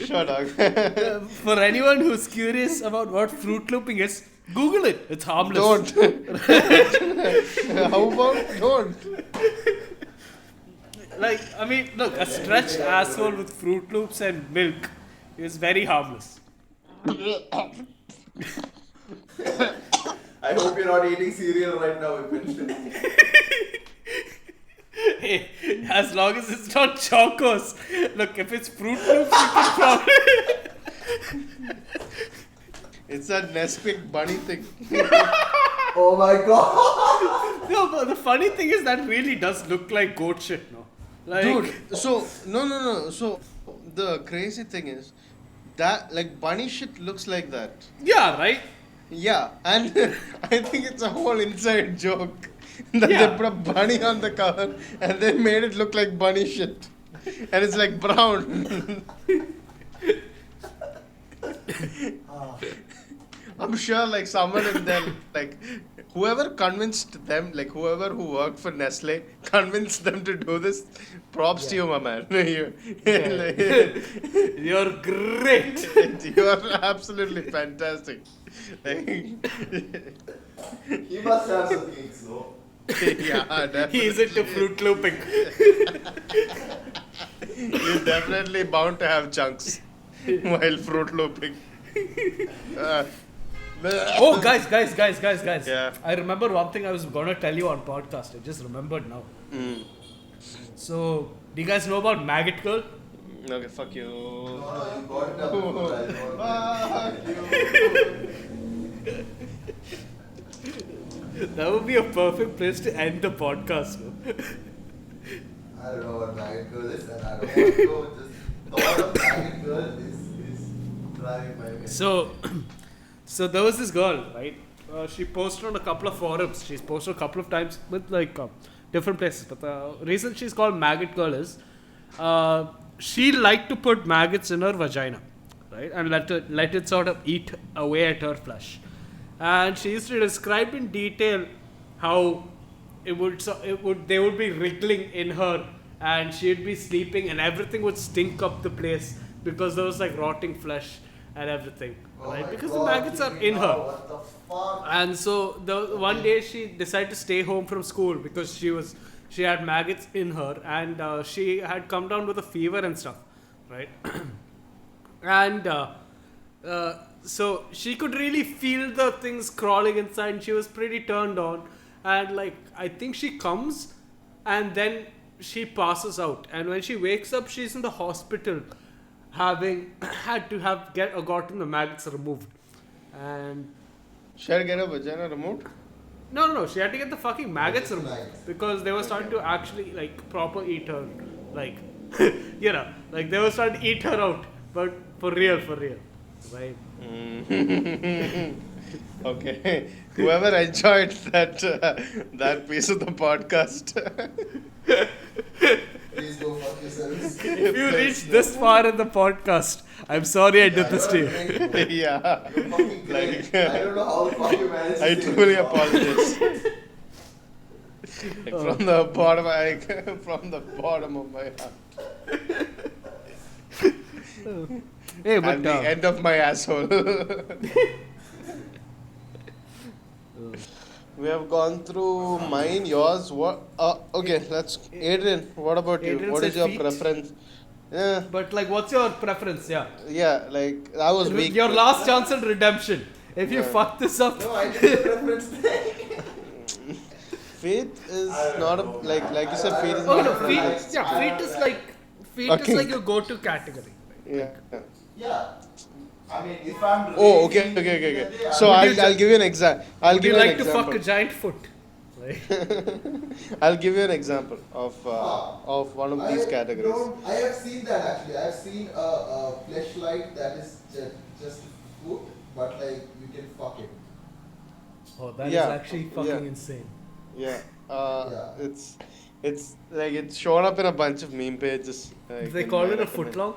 S2: Sure, dog.
S1: For anyone who's curious about what Fruit Looping is, Google it. It's harmless.
S2: Don't. How about don't?
S1: Like, I mean, look, a stretched asshole with Fruit Loops and milk is very harmless.
S3: I hope you're not eating cereal right now, Vipin.
S1: Hey, as long as it's not Chocos. Look, if it's Fruit Loops, you can probably.
S2: It's a Nesquik bunny thing.
S3: Oh my god!
S1: No, but the funny thing is that really does look like goat shit, no? Like,
S2: Dude, so, no. So, the crazy thing is that, like, bunny shit looks like that.
S1: Yeah, right?
S2: Yeah, and I think it's a whole inside joke that
S1: Yeah.
S2: they put a bunny on the cover and they made it look like bunny shit. And it's like brown. I'm sure like someone in there, like whoever convinced them, like whoever who worked for Nestle, convinced them to do this. Props to you, my man.
S1: You're great.
S2: You are absolutely fantastic. Like,
S3: He must have some kinks, no?
S2: yeah, definitely.
S1: He's into Fruit Looping.
S2: He's definitely bound to have chunks while Fruit Looping.
S1: Oh, guys.
S2: Yeah.
S1: I remember one thing I was gonna tell you on podcast. I just remembered now.
S2: Mm.
S1: So, do you guys know about Maggot Girl?
S2: Okay, fuck you.
S3: No, you got it up before I know.
S1: That would be a perfect place to end the podcast. No?
S3: I don't know what maggot girl is, and I don't want to go. Just thought of maggot girl is driving my way.
S1: So there was this girl, right? She posted on a couple of forums. She's posted a couple of times with like different places. But the reason she's called Maggot Girl is she liked to put maggots in her vagina, right, and let it sort of eat away at her flesh. And she used to describe in detail how they would be wriggling in her, and she'd be sleeping, and everything would stink up the place because there was like rotting flesh and everything,
S3: Oh
S1: right?
S3: my
S1: Because
S3: God,
S1: the maggots are in
S3: now,
S1: her.
S3: What the fuck?
S1: And so the one day she decided to stay home from school because she had maggots in her, and she had come down with a fever and stuff, right? And so she could really feel the things crawling inside, and she was pretty turned on. And like I think she comes, and then she passes out. And when she wakes up, she's in the hospital, having had to have gotten the maggots removed. And
S2: Shall I get a vagina removed?
S1: no, she had to get the fucking maggots
S3: Nice.
S1: removed because they were starting to actually like proper eat her, like like they were starting to eat her out, but for real, right?
S2: Okay. Whoever enjoyed that piece of the podcast.
S3: Please go fuck yourselves.
S1: If you reached this far in the podcast, I'm sorry I did this to you.
S2: Yeah.
S3: You're fucking great.
S2: Like,
S3: I don't know how the fuck you managed to
S2: I
S3: say
S2: truly
S3: this all.
S2: apologize. Like, from the bottom of my heart.
S1: Hey,
S2: At
S1: but
S2: the end of my asshole. We have gone through mine, yours. What? Okay, let's. Adrian, what about you?
S1: Adrian
S2: What is
S1: said
S2: your
S1: feet.
S2: preference? Yeah,
S1: but like, what's your preference? Yeah,
S2: like I was weak.
S1: your last chance at redemption. If you
S2: Yeah.
S1: fuck this up,
S3: No, I did the reference thing.
S2: Faith is
S3: I don't
S2: not a
S3: know,
S2: like
S3: man.
S2: you said. Faith is
S1: oh
S2: not
S1: no,
S2: a
S1: feet.
S2: preference.
S1: Yeah, feet is like
S2: Okay.
S1: your go-to category.
S2: Yeah.
S3: Yeah. I mean, if I'm.
S2: Oh,
S3: really
S2: okay.
S3: in the day,
S2: So
S1: Would
S2: I'll
S1: you
S2: give you an example. I'll
S1: Would
S2: give
S1: you
S2: you
S1: like
S2: an
S1: to fuck a
S2: example.
S1: giant foot? Right?
S2: I'll give you an example of one of these categories.
S3: I have seen that actually. I have seen a fleshlight that is just foot, but like you can fuck it.
S1: Oh, that is
S2: Yeah.
S1: actually fucking
S2: Yeah.
S1: insane.
S2: Yeah.
S3: Yeah.
S2: It's like it's shown up in a bunch of meme pages.
S1: Did they call it a footlong?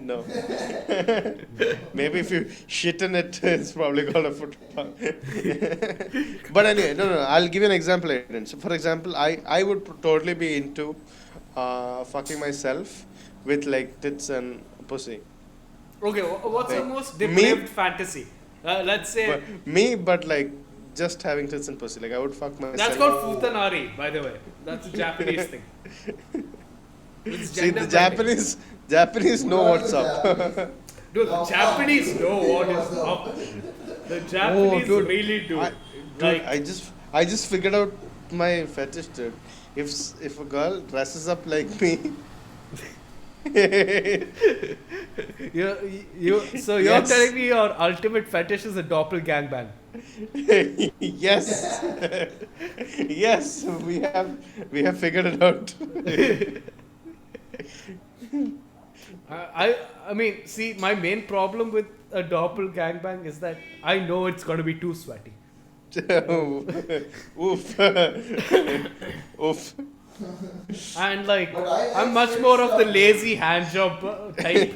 S2: No. Maybe if you shit in it, it's probably called a footlong. But anyway, no. I'll give you an example. Aiden. So, for example, I would totally be into fucking myself with like tits and pussy.
S1: Okay, what's your
S2: Like,
S1: most
S2: me-
S1: depraved fantasy? Let's say
S2: But like just having tits and pussy. Like I would fuck myself.
S1: that's called futanari, by the way. That's a Japanese thing. It's
S2: See, the
S1: gender-bending.
S2: Japanese know
S3: What
S2: what's
S3: is
S2: up.
S3: Japanese?
S1: Dude, the Japanese know what is up. The Japanese
S2: dude.
S1: really do.
S2: Dude,
S1: Like,
S2: I just figured out my fetish, dude. If a girl dresses up like me,
S1: so you're
S2: Yes.
S1: telling me your ultimate fetish is a doppelgangbang?
S2: yes, yes, we have figured it out.
S1: I mean, see, my main problem with a doppelgangbang is that I know it's gonna be too sweaty.
S2: Oof, oof.
S1: And like,
S3: But I
S1: I'm much
S3: said
S1: more of the
S3: stuff-
S1: lazy hand job type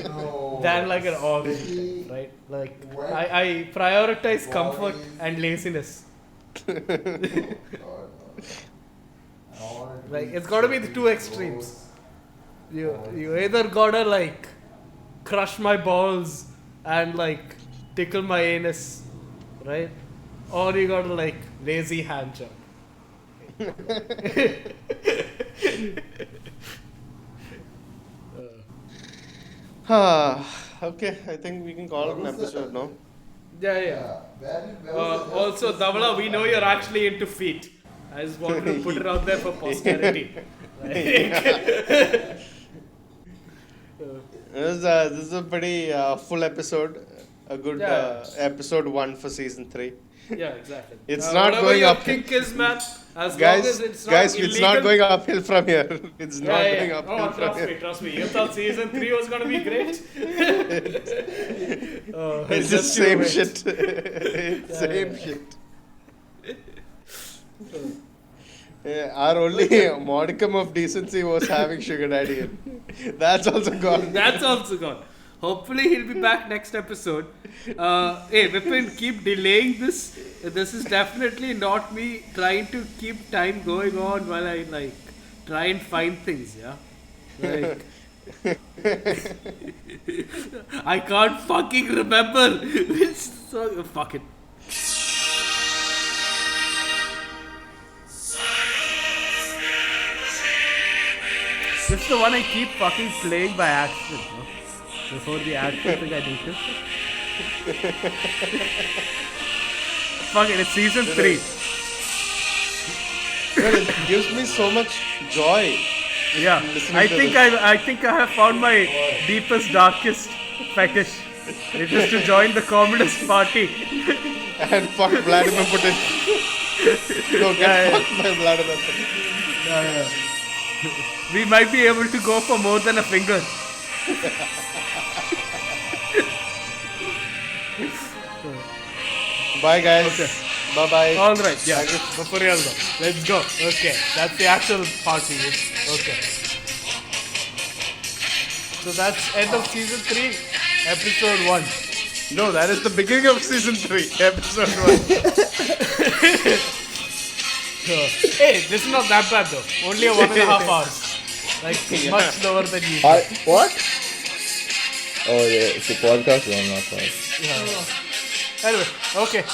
S3: No.
S1: than like an organ,
S3: See,
S1: right? Like,
S3: Wet
S1: I prioritize comfort
S3: bodies.
S1: and laziness.
S3: God, no. I want it to
S1: Like,
S3: be
S1: it's gotta be the two
S3: gross.
S1: extremes. You either gotta like crush my balls and like tickle my anus, right? Or you gotta like lazy hand job.
S2: Okay, I think we can call it an episode now.
S1: Yeah, yeah.
S3: Yeah. Where was the-
S1: Also, Dhamala, we know you're actually into feet. I just wanted to put it out there for posterity.
S2: This is a pretty full episode. A good
S1: Yeah.
S2: episode 1 for season 3.
S1: Yeah, exactly.
S2: It's not
S1: whatever
S2: going
S1: your
S2: up.
S1: kink is, man. As long
S2: Guys,
S1: as it's not
S2: guys,
S1: illegal.
S2: it's not going uphill from here. It's
S1: Yeah,
S2: not
S1: yeah.
S2: going uphill
S1: Oh,
S2: from here.
S1: trust me. You thought season 3 was gonna be great? Oh,
S2: It's the
S1: just you
S2: same
S1: wait.
S2: shit. It's same shit. Our only modicum of decency was having Sugar Daddy in. That's also gone.
S1: That's also gone. Hopefully he'll be back next episode. Hey, Vipin, keep delaying this. This is definitely not me trying to keep time going on while I like try and find things. Yeah, like I can't fucking remember. It's so fuck it. This is the one I keep fucking playing by accident, no? Before the actual thing I need to. Fuck it, it's season 3.
S2: Well, it gives me so much joy.
S1: Yeah,
S2: Listening
S1: I
S2: to
S1: think
S2: this.
S1: I think I have found my deepest, darkest fetish. It is to join the Communist Party.
S2: And fuck Vladimir Putin. No, get
S1: Yeah, yeah.
S2: fucked by Vladimir Putin.
S1: We might be able to go for more than a finger.
S2: Bye, guys.
S1: Okay.
S2: Bye bye.
S1: All right, yeah. For real though. Let's go. Okay, that's the actual party. Okay. So that's end of season 3, episode 1.
S2: No, that is the beginning of season 3, episode 1.
S1: Hey, this is not that bad though. Only a 1.5 hours. Like much lower than usual.
S3: What? Oh, yeah, it's a podcast. No, I'm not sorry.
S1: Anyway, okay.